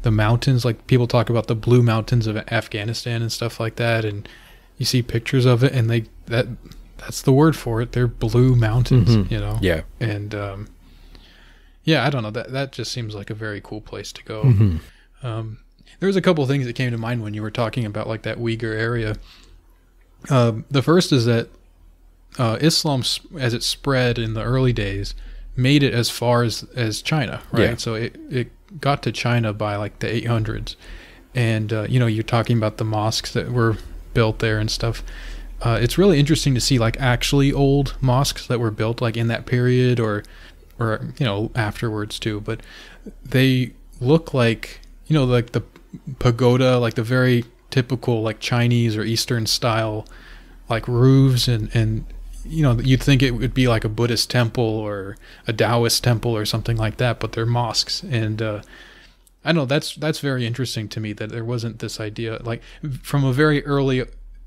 mountains, like people talk about the blue mountains of Afghanistan and stuff like that, and you see pictures of it, and that's the word for it. They're blue mountains, Yeah. And I don't know, that just seems like a very cool place to go. There was a couple of things that came to mind when you were talking about like that Uyghur area. The first is that Islam, as it spread in the early days, made it as far as China, right? Yeah. So it got to China by like the 800s, and you're talking about the mosques that were built there and stuff. It's really interesting to see like actually old mosques that were built like in that period or afterwards too, but they look like like the pagoda, like the very typical like Chinese or Eastern style like roofs, and you'd think it would be like a Buddhist temple or a Taoist temple or something like that, but they're mosques. And I know that's very interesting to me, that there wasn't this idea, like from a very early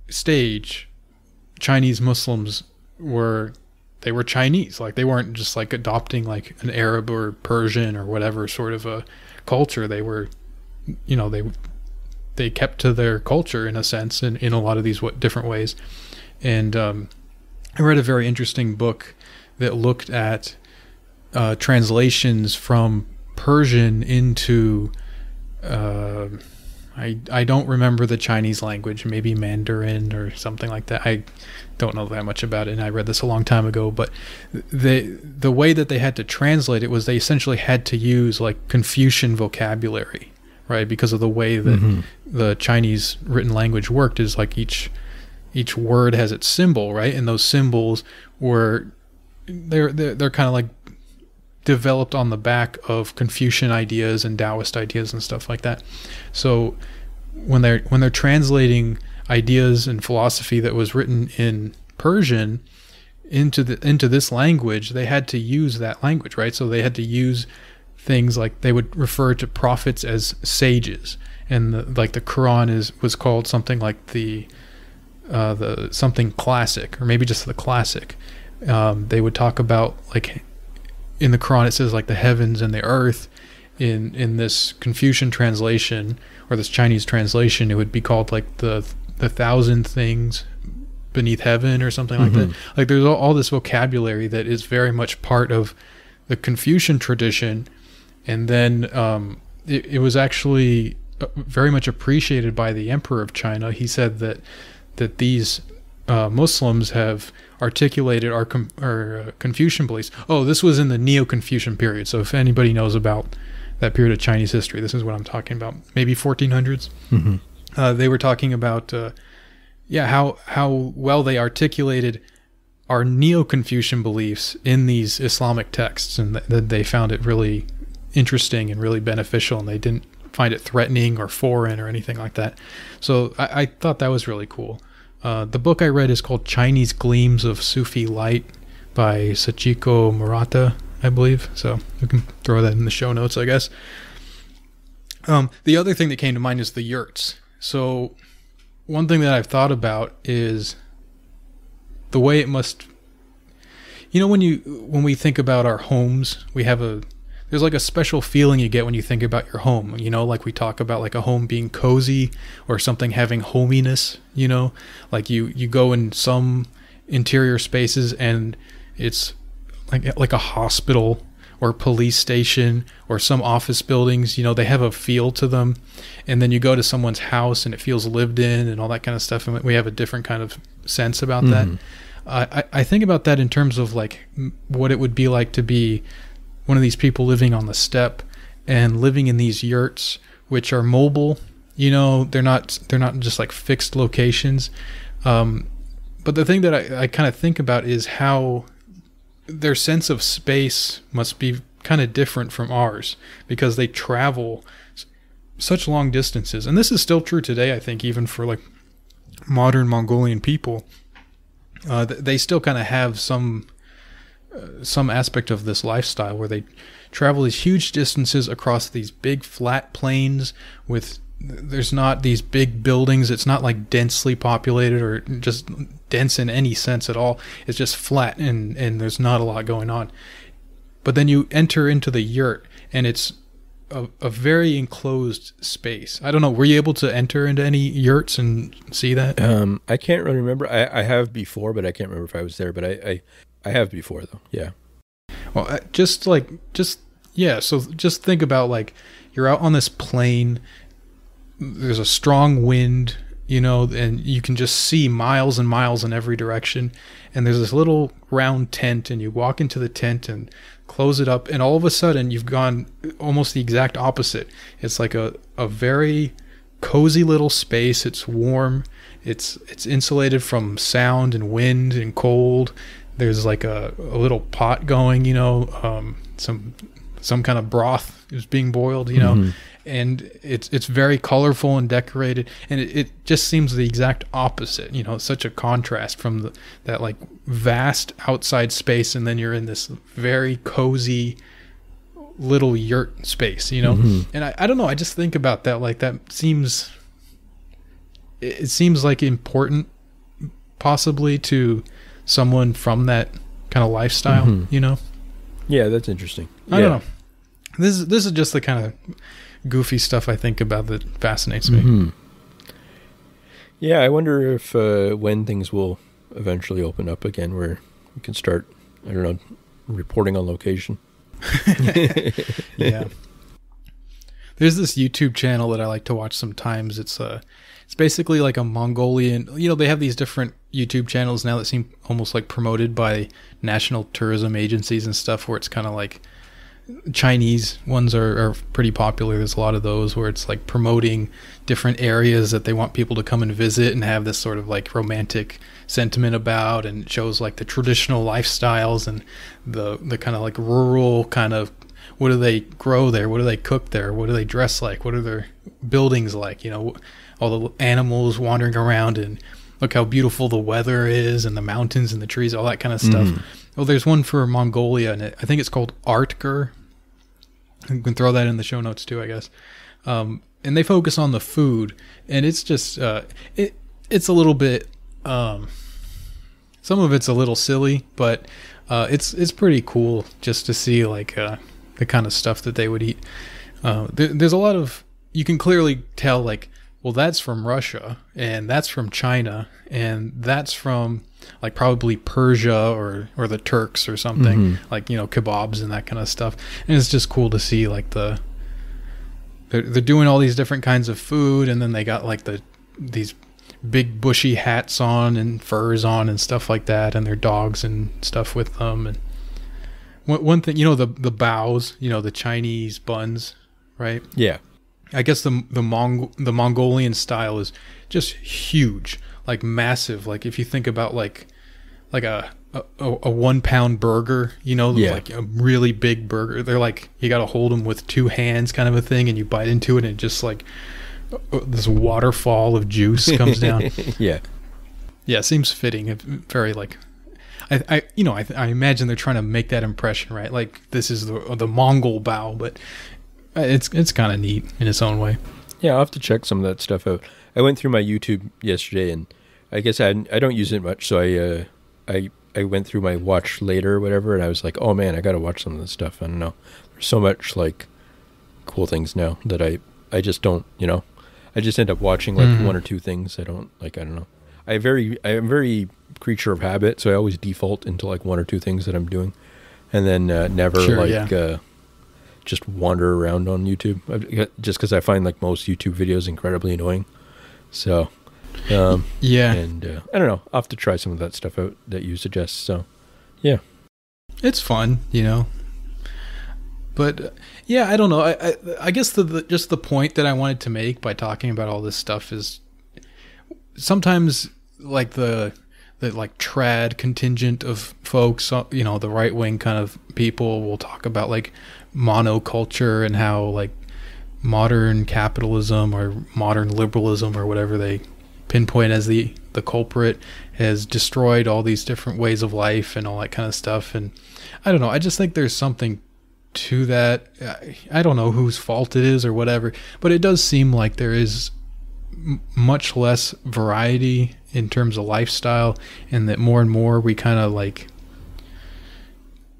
stage, Chinese Muslims were Chinese. Like they weren't just like adopting like an Arab or Persian or whatever sort of a culture. They were, they kept to their culture in a sense, in a lot of these different ways. And I read a very interesting book that looked at translations from Persian into I don't remember the Chinese language, maybe Mandarin or something like that. I don't know that much about it, and I read this a long time ago, but the way that they had to translate it was they essentially had to use like Confucian vocabulary, right? Because of the way that the Chinese written language worked, is like each word has its symbol, right? And those symbols they're kind of like developed on the back of Confucian ideas and Taoist ideas and stuff like that. So when they're translating ideas and philosophy that was written in Persian into this language, they had to use that language, right? So they had to use things like, they would refer to prophets as sages, and the Quran was called something like the something classic, or maybe just the classic. They would talk about, like, in the Quran it says like the heavens and the earth. In this Confucian translation, or this Chinese translation, it would be called like the thousand things beneath heaven, or something like that. Like, there's all this vocabulary that is very much part of the Confucian tradition, and then it was actually very much appreciated by the Emperor of China. He said that these Muslims have articulated our Confucian beliefs. Oh, this was in the Neo-Confucian period. So if anybody knows about that period of Chinese history, this is what I'm talking about. Maybe 1400s. They were talking about how well they articulated our Neo-Confucian beliefs in these Islamic texts, and that they found it really interesting and really beneficial, and they didn't find it threatening or foreign or anything like that. So I thought that was really cool. The book I read is called Chinese Gleams of Sufi Light by Sachiko Murata, I believe. So we can throw that in the show notes, I guess. The other thing that came to mind is the yurts. So one thing that I've thought about is the way it must, when we think about our homes, there's like a special feeling you get when you think about your home, like we talk about like a home being cozy or something having hominess, like you go in some interior spaces and it's like a hospital or police station or some office buildings, they have a feel to them. And then you go to someone's house and it feels lived in and all that kind of stuff. And we have a different kind of sense about that. I think about that in terms of like what it would be like to be one of these people living on the steppe and living in these yurts, which are mobile. They're not just like fixed locations. But the thing that I kind of think about is how their sense of space must be kind of different from ours, because they travel such long distances. And this is still true today, I think, even for like modern Mongolian people. They still kind of have some aspect of this lifestyle where they travel these huge distances across these big flat plains there's not these big buildings. It's not like densely populated or just dense in any sense at all. It's just flat and there's not a lot going on. But then you enter into the yurt and it's a very enclosed space. I don't know. Were you able to enter into any yurts and see that? I can't really remember. I have before, but I can't remember if I was there. But I have before though. Yeah. Well, So just think about like you're out on this plain. There's a strong wind, and you can just see miles and miles in every direction. And there's this little round tent, and you walk into the tent and close it up, and all of a sudden you've gone almost the exact opposite. It's like a very cozy little space. It's warm. It's insulated from sound and wind and cold. There's like a little pot going, some kind of broth is being boiled, and it's very colorful and decorated, and it just seems the exact opposite. Such a contrast from that like vast outside space, and then you're in this very cozy little yurt space, And I don't know, I just think about that, like that seems like important possibly to someone from that kind of lifestyle, Yeah, that's interesting. I don't know. This is just the kind of goofy stuff I think about that fascinates me. Yeah, I wonder if when things will eventually open up again, where we can start, I don't know, reporting on location. Yeah. There's this YouTube channel that I like to watch sometimes. It's basically like a Mongolian, they have these different YouTube channels now that seem almost like promoted by national tourism agencies and stuff, where it's kind of like Chinese ones are pretty popular. There's a lot of those where it's like promoting different areas that they want people to come and visit and have this sort of like romantic sentiment about, and it shows like the traditional lifestyles and the kind of like rural kind of, what do they grow there? What do they cook there? What do they dress like? What are their buildings like? all the animals wandering around, and look how beautiful the weather is, and the mountains and the trees, all that kind of stuff. Well, there's one for Mongolia, and I think it's called ARTGER. You can throw that in the show notes too, I guess. And they focus on the food, and it's just it's a little bit some of it's a little silly, but it's pretty cool just to see like the kind of stuff that they would eat. There's a lot of, you can clearly tell like, well, that's from Russia, and that's from China, and that's from like probably Persia or the Turks or something, like, you know, kebabs and that kind of stuff. And it's just cool to see like they're doing all these different kinds of food, and then they got like these big bushy hats on and furs on and stuff like that, and their dogs and stuff with them. And one thing, you know, the baos, you know, the Chinese buns, right? Yeah. I guess the Mongolian style is just huge, like massive. Like if you think about like a 1 pound burger, you know, like a really big burger. They're like, you got to hold them with 2 hands kind of a thing, and you bite into it and just like this waterfall of juice comes down. Yeah. It seems fitting. Very like, I imagine they're trying to make that impression, right? Like this is the Mongol bao, but it's kind of neat in its own way. Yeah, I'll have to check some of that stuff out. I went through my YouTube yesterday, and I guess I don't use it much, so I went through my watch later or whatever, and I was like, oh man, I got to watch some of this stuff. I don't know. There's so much like cool things now that I just don't, you know, I just end up watching like 1 or 2 things. I don't know. I am very creature of habit, so I always default into like 1 or 2 things that I'm doing, and then never just wander around on YouTube, just because I find like most YouTube videos incredibly annoying. So and I don't know, I'll have to try some of that stuff out that you suggest. So yeah, it's fun, you know. But yeah, I don't know. I guess just the point that I wanted to make by talking about all this stuff is sometimes like the like trad contingent of folks, you know, the right wing kind of people will talk about like monoculture and how like modern capitalism or modern liberalism or whatever they pinpoint as the culprit has destroyed all these different ways of life and all that kind of stuff. And I don't know, I just think there's something to that. I don't know whose fault it is or whatever, but it does seem like there is much less variety in terms of lifestyle, and that more and more we kind of like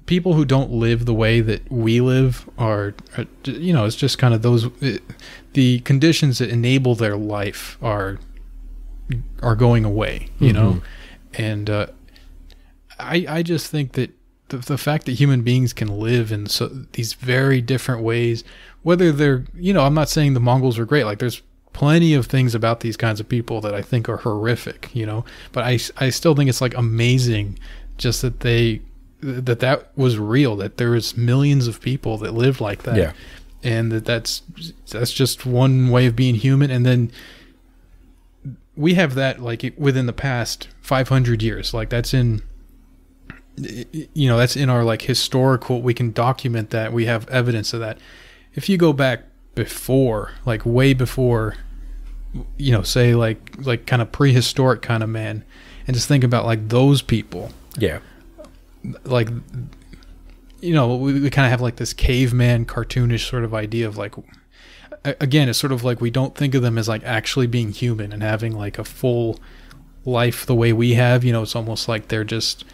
people who don't live the way that we live are, you know, it's just kind of the conditions that enable their life are going away, you know. And I just think that the fact that human beings can live in these very different ways, whether they're, you know, I'm not saying the Mongols are great, like there's plenty of things about these kinds of people that I think are horrific, you know, but I still think it's like amazing just that that was real, that there was millions of people that lived like that. Yeah. And that's just one way of being human. And then we have that like within the past 500 years, like that's in, you know, that's in our like historical, we can document that, we have evidence of that. If you go back before, like way before, you know, say like kind of prehistoric kind of man, and just think about like those people. Yeah. Like, you know, we kind of have like this caveman cartoonish sort of idea of like, again, it's sort of like we don't think of them as like actually being human and having like a full life the way we have, you know. It's almost like they're just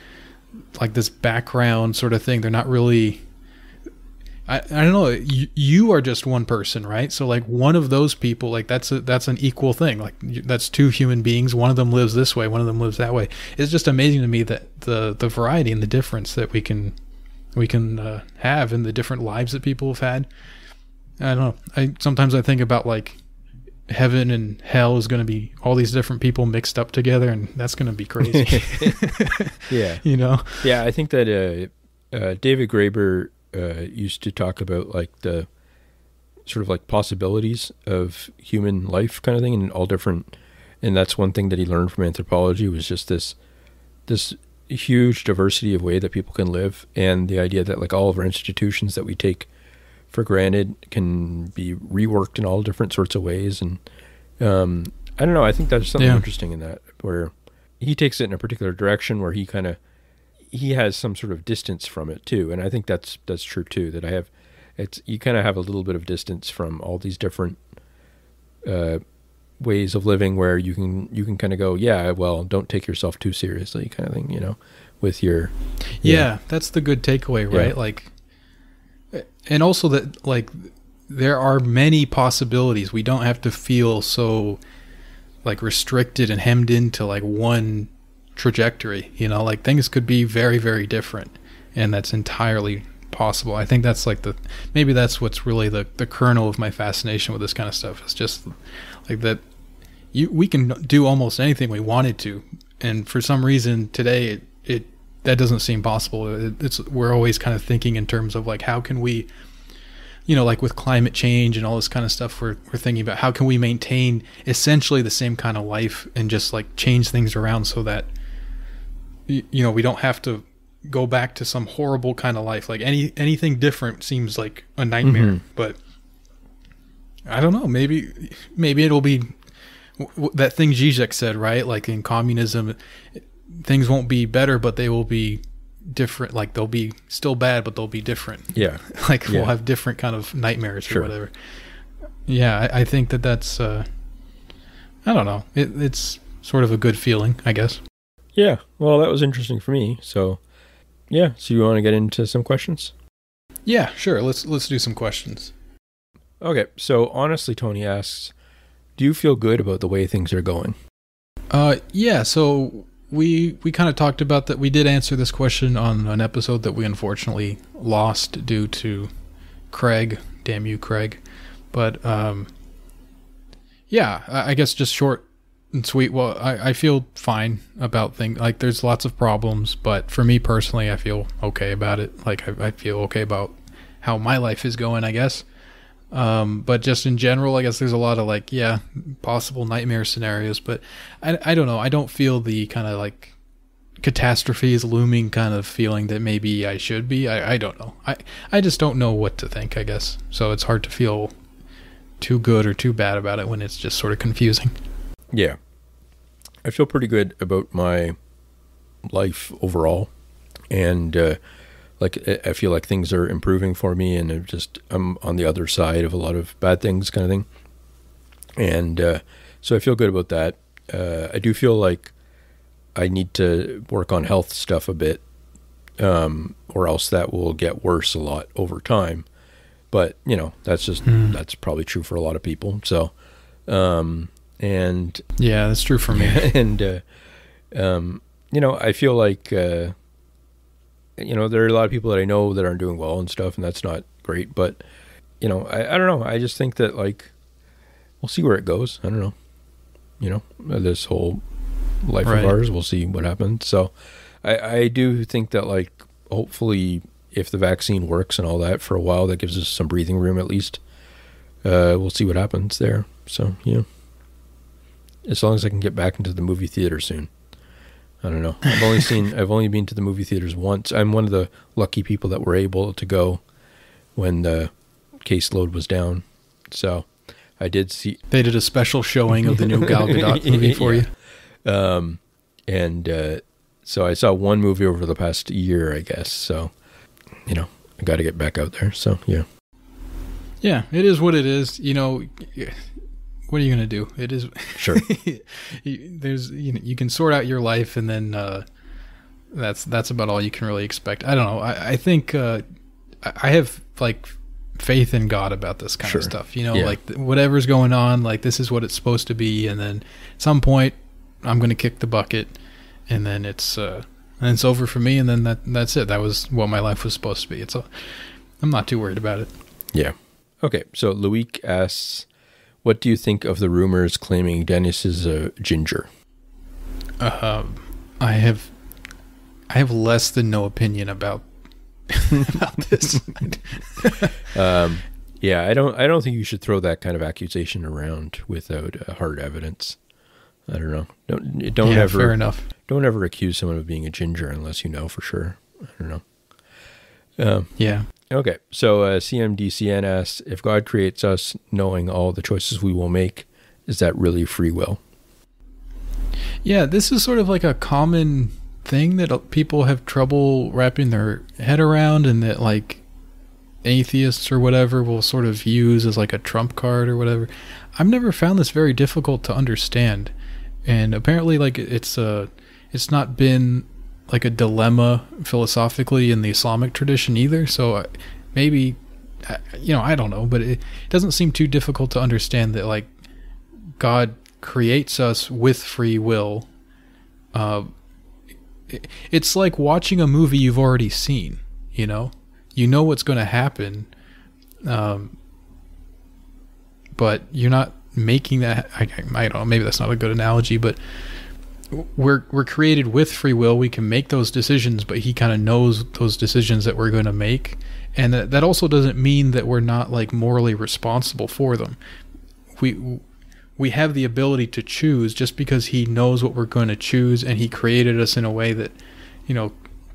like this background sort of thing. They're not really, I don't know, you are just one person, right? So like one of those people, like that's an equal thing. Like that's 2 human beings. One of them lives this way, one of them lives that way. It's just amazing to me that the variety and the difference that we can have in the different lives that people have had. I don't know. Sometimes I think about like heaven and hell is going to be all these different people mixed up together, and that's going to be crazy. Yeah. You know? Yeah, I think that David Graeber used to talk about like the sort of like possibilities of human life kind of thing, and all different, and that's one thing that he learned from anthropology was just this huge diversity of way that people can live, and the idea that like all of our institutions that we take for granted can be reworked in all different sorts of ways. And I don't know. I think there's something interesting in that, where he takes it in a particular direction where he has some sort of distance from it too. And I think that's true too, that you kind of have a little bit of distance from all these different ways of living, where you can kind of go, yeah, well, don't take yourself too seriously, kind of thing, you know, with your that's the good takeaway, right? Like, and also that, like, there are many possibilities. We don't have to feel so like restricted and hemmed into like one trajectory, you know, like things could be very, very different, and that's entirely possible. I think that's like maybe that's what's really the kernel of my fascination with this kind of stuff. It's just like that we can do almost anything we wanted to, and for some reason today that doesn't seem possible. We're always kind of thinking in terms of like, how can we, you know, like with climate change and all this kind of stuff, we're thinking about how can we maintain essentially the same kind of life and just like change things around so that, you know, we don't have to go back to some horrible kind of life. Like anything different seems like a nightmare. But I don't know, maybe it'll be that thing Zizek said, right? Like in communism, things won't be better, but they will be different. Like they'll be still bad, but they'll be different. Yeah. Like we'll have different kind of nightmares or whatever. Yeah. I think that's, I don't know. It's sort of a good feeling, I guess. Yeah. Well, that was interesting for me. So yeah. So you want to get into some questions? Yeah, sure. Let's do some questions. Okay. So honestly, Tony asks, do you feel good about the way things are going? Yeah. So we kind of talked about that. We did answer this question on an episode that we unfortunately lost due to Craig. Damn you, Craig. But yeah, I guess just short and sweet. Well, I feel fine about things. Like there's lots of problems, but for me personally, I feel okay about it. Like I feel okay about how my life is going, I guess. But just in general, I guess there's a lot of like, possible nightmare scenarios, but I don't know. I don't feel the kind of like catastrophe is looming kind of feeling that maybe I should be. I don't know. I just don't know what to think, I guess. So it's hard to feel too good or too bad about it when it's just sort of confusing. Yeah. I feel pretty good about my life overall. And, like, I feel like things are improving for me, and I'm on the other side of a lot of bad things kind of thing. And so I feel good about that. I do feel like I need to work on health stuff a bit, or else that will get worse a lot over time. But, you know, that's probably true for a lot of people. So, and yeah, that's true for me. And, you know, I feel like, you know, there are a lot of people that I know that aren't doing well and stuff, and that's not great. But, you know, I don't know. I just think that, like, we'll see where it goes. I don't know. You know, this whole life of ours, we'll see what happens. So I do think that, like, hopefully if the vaccine works and all that for a while, that gives us some breathing room at least. We'll see what happens there. So, yeah. As long as I can get back into the movie theater soon. I don't know. I've only been to the movie theaters once. I'm one of the lucky people that were able to go when the caseload was down. So I did see. They did a special showing of the new Gal Gadot movie for you. And so I saw one movie over the past year, I guess. So, you know, I got to get back out there. So, yeah. Yeah, it is what it is. You know, what are you going to do? It is. Sure. There's, you know, you can sort out your life, and then that's about all you can really expect. I don't know. I think I have like faith in God about this kind of stuff. You know, like whatever's going on, like this is what it's supposed to be, and then at some point I'm going to kick the bucket, and then it's over for me, and then that's it. That was what my life was supposed to be. I'm not too worried about it. Yeah. Okay. So Loic asks, what do you think of the rumors claiming Dennis is a ginger? I have less than no opinion about this. Yeah, I don't think you should throw that kind of accusation around without hard evidence. I don't know. Don't ever. Fair enough. Don't ever accuse someone of being a ginger unless you know for sure. I don't know. Yeah. Okay, so CMDCN asks, if God creates us knowing all the choices we will make, is that really free will? Yeah, this is sort of like a common thing that people have trouble wrapping their head around, and that like atheists or whatever will sort of use as like a trump card or whatever. I've never found this very difficult to understand, and apparently like it's not been like a dilemma philosophically in the Islamic tradition either. So maybe, I don't know, but it doesn't seem too difficult to understand that like God creates us with free will. It's like watching a movie you've already seen. You know what's going to happen, but you're not making that. I don't know. Maybe that's not a good analogy, but we're created with free will. We can make those decisions, but he kind of knows those decisions that we're going to make, and that also doesn't mean that we're not like morally responsible for them. We have the ability to choose just because he knows what we're going to choose, and he created us in a way that,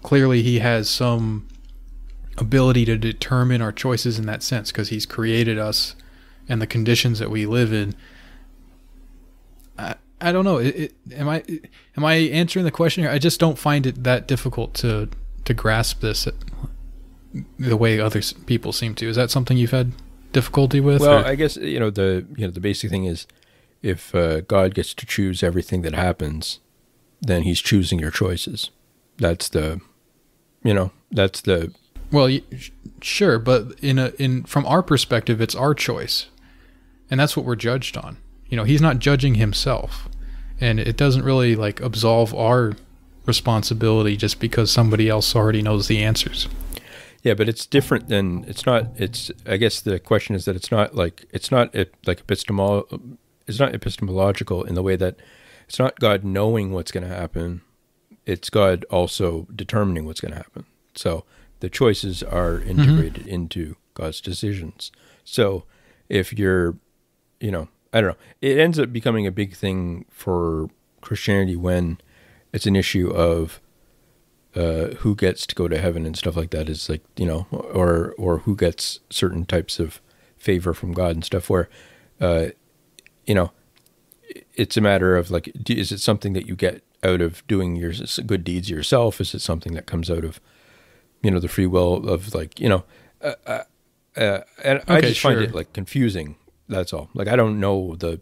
clearly he has some ability to determine our choices in that sense, because he's created us and the conditions that we live in. I don't know. Am I answering the question here? I just don't find it that difficult to grasp this the way other people seem to. Is that something you've had difficulty with? Well, or? I guess the basic thing is, if God gets to choose everything that happens, then he's choosing your choices. That's the. Well, sure, but from our perspective, it's our choice, and that's what we're judged on. He's not judging himself, and it doesn't really like absolve our responsibility just because somebody else already knows the answers. Yeah, but it's different than I guess the question is that it's not epistemological in the way that it's not God knowing what's going to happen. It's God also determining what's going to happen. So the choices are integrated into God's decisions. So if you're, I don't know, it ends up becoming a big thing for Christianity when it's an issue of who gets to go to heaven and stuff like that, is like, or who gets certain types of favor from God and stuff, where, it's a matter of like, is it something that you get out of doing your good deeds yourself? Is it something that comes out of, the free will of like, and I just find it like confusing. That's all. Like, I don't know the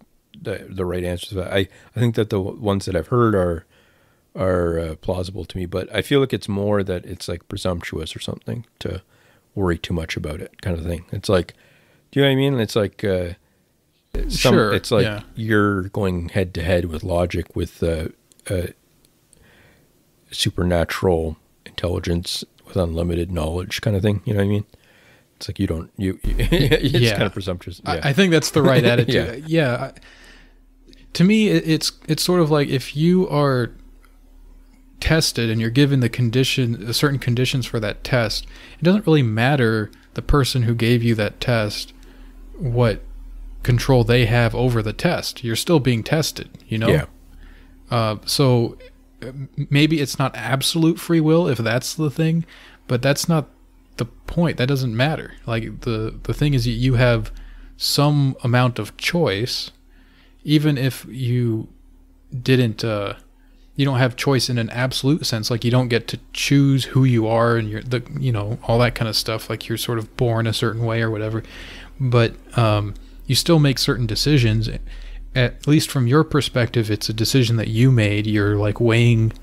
right answer to that. I think that the ones that I've heard are plausible to me, but I feel like it's more that it's like presumptuous or something to worry too much about it, kind of thing. It's like, do you know what I mean? It's like, it's like you're going head to head with logic, with supernatural intelligence with unlimited knowledge, kind of thing. You know what I mean? It's like it's kind of presumptuous. Yeah. I think that's the right attitude. Yeah. To me, it's sort of like if you are tested and you're given certain conditions for that test, it doesn't really matter the person who gave you that test what control they have over the test. You're still being tested, Yeah. So maybe it's not absolute free will if that's the thing, but that's not the point. That doesn't matter. Like the thing is, you have some amount of choice, even if you didn't. You don't have choice in an absolute sense. Like you don't get to choose who you are and all that kind of stuff. Like you're sort of born a certain way or whatever, but you still make certain decisions. At least from your perspective, it's a decision that you made. You're like weighing,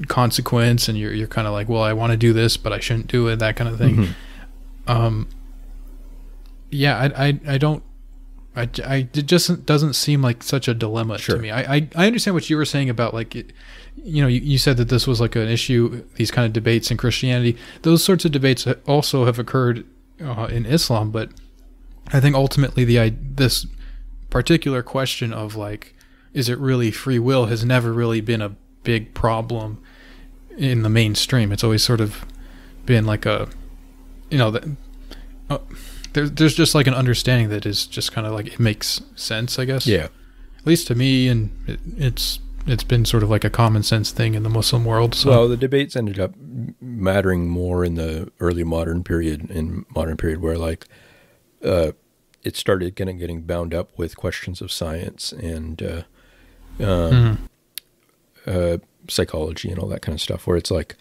consequence, and you're kind of like, well, I want to do this, but I shouldn't do it, that kind of thing. Mm-hmm. It just doesn't seem like such a dilemma to me. I understand what you were saying about like, you said that this was like an issue, these kind of debates in Christianity. Those sorts of debates also have occurred in Islam, but I think ultimately this particular question of like, is it really free will, has never really been a big problem in the mainstream. It's always sort of been like a, there's just like an understanding that is just kind of like, it makes sense, I guess. Yeah. At least to me, and it's been sort of like a common sense thing in the Muslim world. So. Well, the debates ended up mattering more in the early modern period, where like, it started getting bound up with questions of science and psychology and all that kind of stuff, where it's like,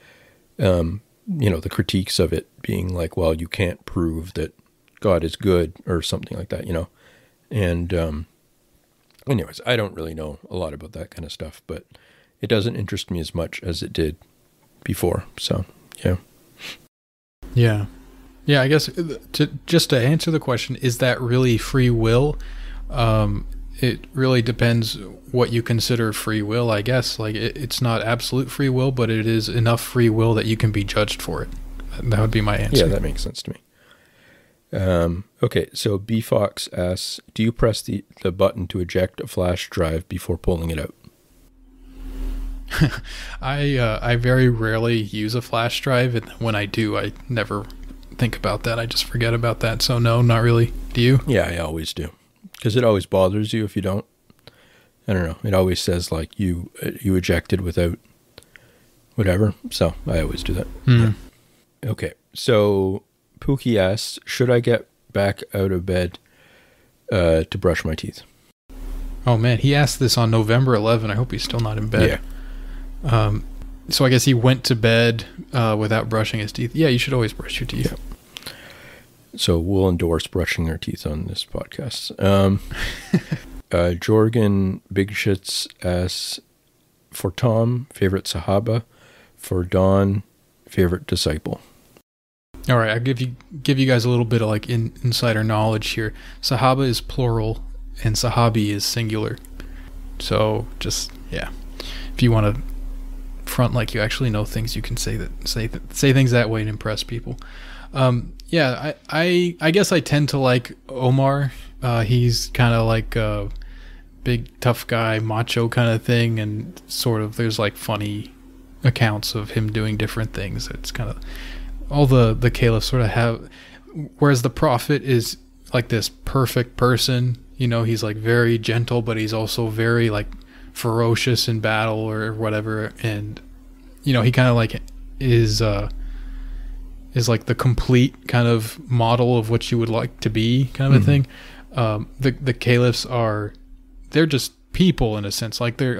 the critiques of it being like, well, you can't prove that God is good or something like that, And anyways, I don't really know a lot about that kind of stuff, but it doesn't interest me as much as it did before. So, yeah. Yeah. Yeah, I guess to answer the question, is that really free will? It really depends what you consider free will, I guess. Like, it's not absolute free will, but it is enough free will that you can be judged for it. That would be my answer. Yeah, that makes sense to me. Okay, so B Fox asks, do you press the button to eject a flash drive before pulling it out? I very rarely use a flash drive, and when I do, I never think about that. I just forget about that. So no, not really. Do you? Yeah, I always do, because it always bothers you if you don't. I don't know. It always says like you ejected without whatever. So I always do that. Mm. Yeah. Okay, so Pookie asks, should I get back out of bed to brush my teeth? Oh man, he asked this on November 11. I hope he's still not in bed. Yeah. So I guess he went to bed without brushing his teeth. Yeah, you should always brush your teeth. Yeah. So we'll endorse brushing our teeth on this podcast. Jorgen Big Shits asks, for Tom, favorite Sahaba. For Don, favorite disciple. All right, I'll give you guys a little bit of like insider knowledge here. Sahaba is plural and Sahabi is singular. So just, yeah, if you want to front like you actually know things, you can say things that way and impress people. Yeah, I guess I tend to like Omar. He's kind of like a big tough guy, macho kind of thing, and sort of there's like funny accounts of him doing different things. It's kind of all the caliphs sort of have, whereas the prophet is like this perfect person. He's like very gentle, but he's also very like ferocious in battle or whatever, and he kind of like is like the complete kind of model of what you would like to be, kind of a thing. The caliphs they're just people in a sense. Like they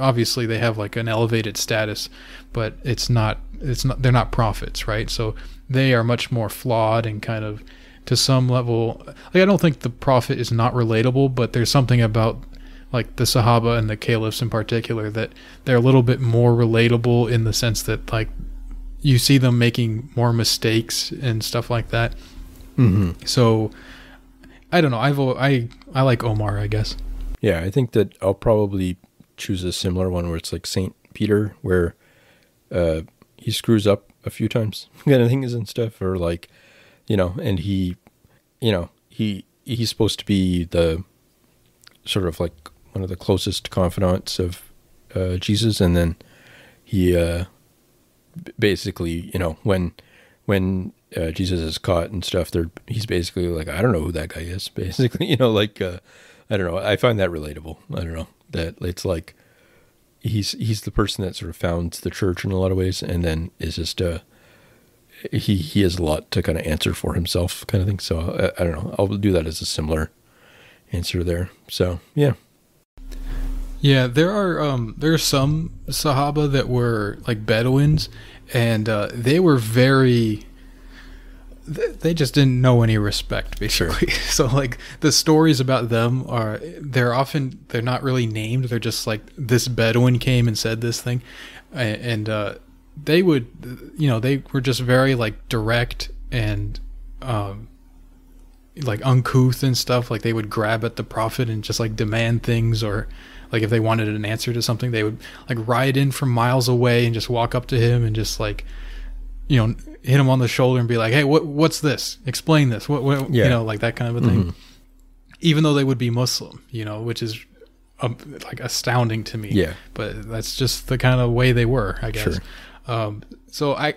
have like an elevated status, but they're not prophets, right? So they are much more flawed and kind of, to some level, like I don't think the prophet is not relatable, but there's something about like the Sahaba and the caliphs in particular that they're a little bit more relatable in the sense that like you see them making more mistakes and stuff like that. Mm-hmm. So I don't know. I like Omar, I guess. Yeah, I think that I'll probably choose a similar one where it's like Saint Peter, where he screws up a few times, kind of things and stuff, or like, and he's supposed to be the sort of like one of the closest confidants of Jesus, and then he basically, when Jesus is caught and stuff, he's basically like, I don't know who that guy is, basically, like I don't know. I find that relatable. I don't know, that it's like he's the person that sort of founds the church in a lot of ways, and then is just he has a lot to kind of answer for himself, kind of thing. So I don't know. I'll do that as a similar answer there. So yeah. Yeah, there are some Sahaba that were like Bedouins, and they were they just didn't know any respect, basically. Sure. So like the stories about them they're not really named. They're just like, this Bedouin came and said this thing, and they would, they were just very like direct and like uncouth and stuff. Like they would grab at the prophet and just like demand things, or like if they wanted an answer to something, they would like ride in from miles away and just walk up to him and just like, hit him on the shoulder and be like, hey, what's this? Explain this. What yeah. Like that kind of a thing. Mm-hmm. Even though they would be Muslim, which is like astounding to me. Yeah. But that's just the kind of way they were, I guess. Sure. So I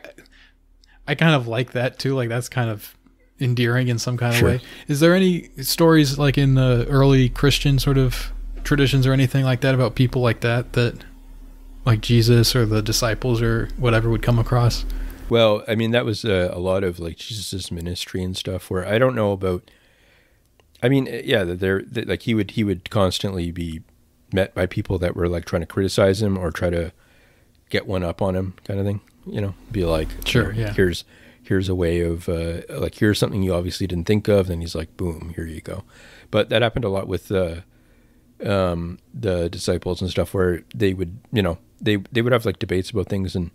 kind of like that too. Like that's kind of endearing in some kind of way. Is there any stories like in the early Christian sort of traditions or anything like that about people like that like Jesus or the disciples or whatever would come across? Well, I mean, that was a lot of like Jesus's ministry and stuff, where I don't know about. I mean, yeah, like he would constantly be met by people that were like trying to criticize him or try to get one up on him, kind of thing. You know, be like, sure, you know, yeah. Here's a way of like, here's something you obviously didn't think of. Then he's like, boom, here you go. But that happened a lot with the disciples and stuff, where they would, you know, they would have like debates about things, and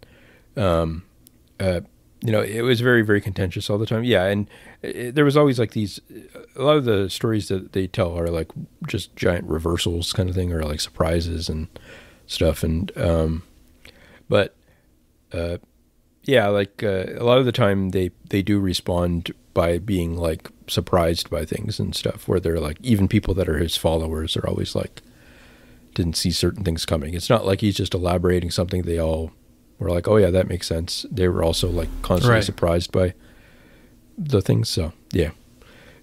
you know, it was very, very contentious all the time. Yeah, and there was always like these, a lot of the stories that they tell are like just giant reversals kind of thing, or like surprises and stuff. And but yeah, like a lot of the time they do respond by being like surprised by things and stuff, where they're like, even people that are his followers are always like, didn't see certain things coming. It's not like he's just elaborating something. They all were like, oh yeah, that makes sense. They were also like constantly surprised by the things. So yeah.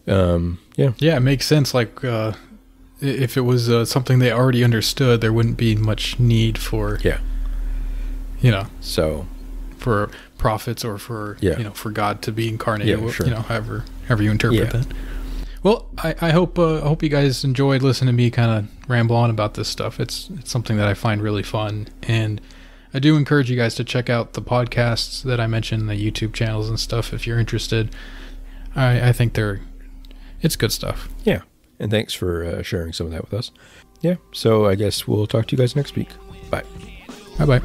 Yeah, it makes sense. Like if it was something they already understood, there wouldn't be much need for, you know, so for prophets or for, you know, for God to be incarnated, sure. You know, however you interpret that. Well, I hope you guys enjoyed listening to me kind of ramble on about this stuff. It's something that I find really fun, and I do encourage you guys to check out the podcasts that I mentioned, the YouTube channels and stuff, if you're interested. I think it's good stuff. Yeah, and thanks for sharing some of that with us. Yeah, so I guess we'll talk to you guys next week. Bye. Bye-bye.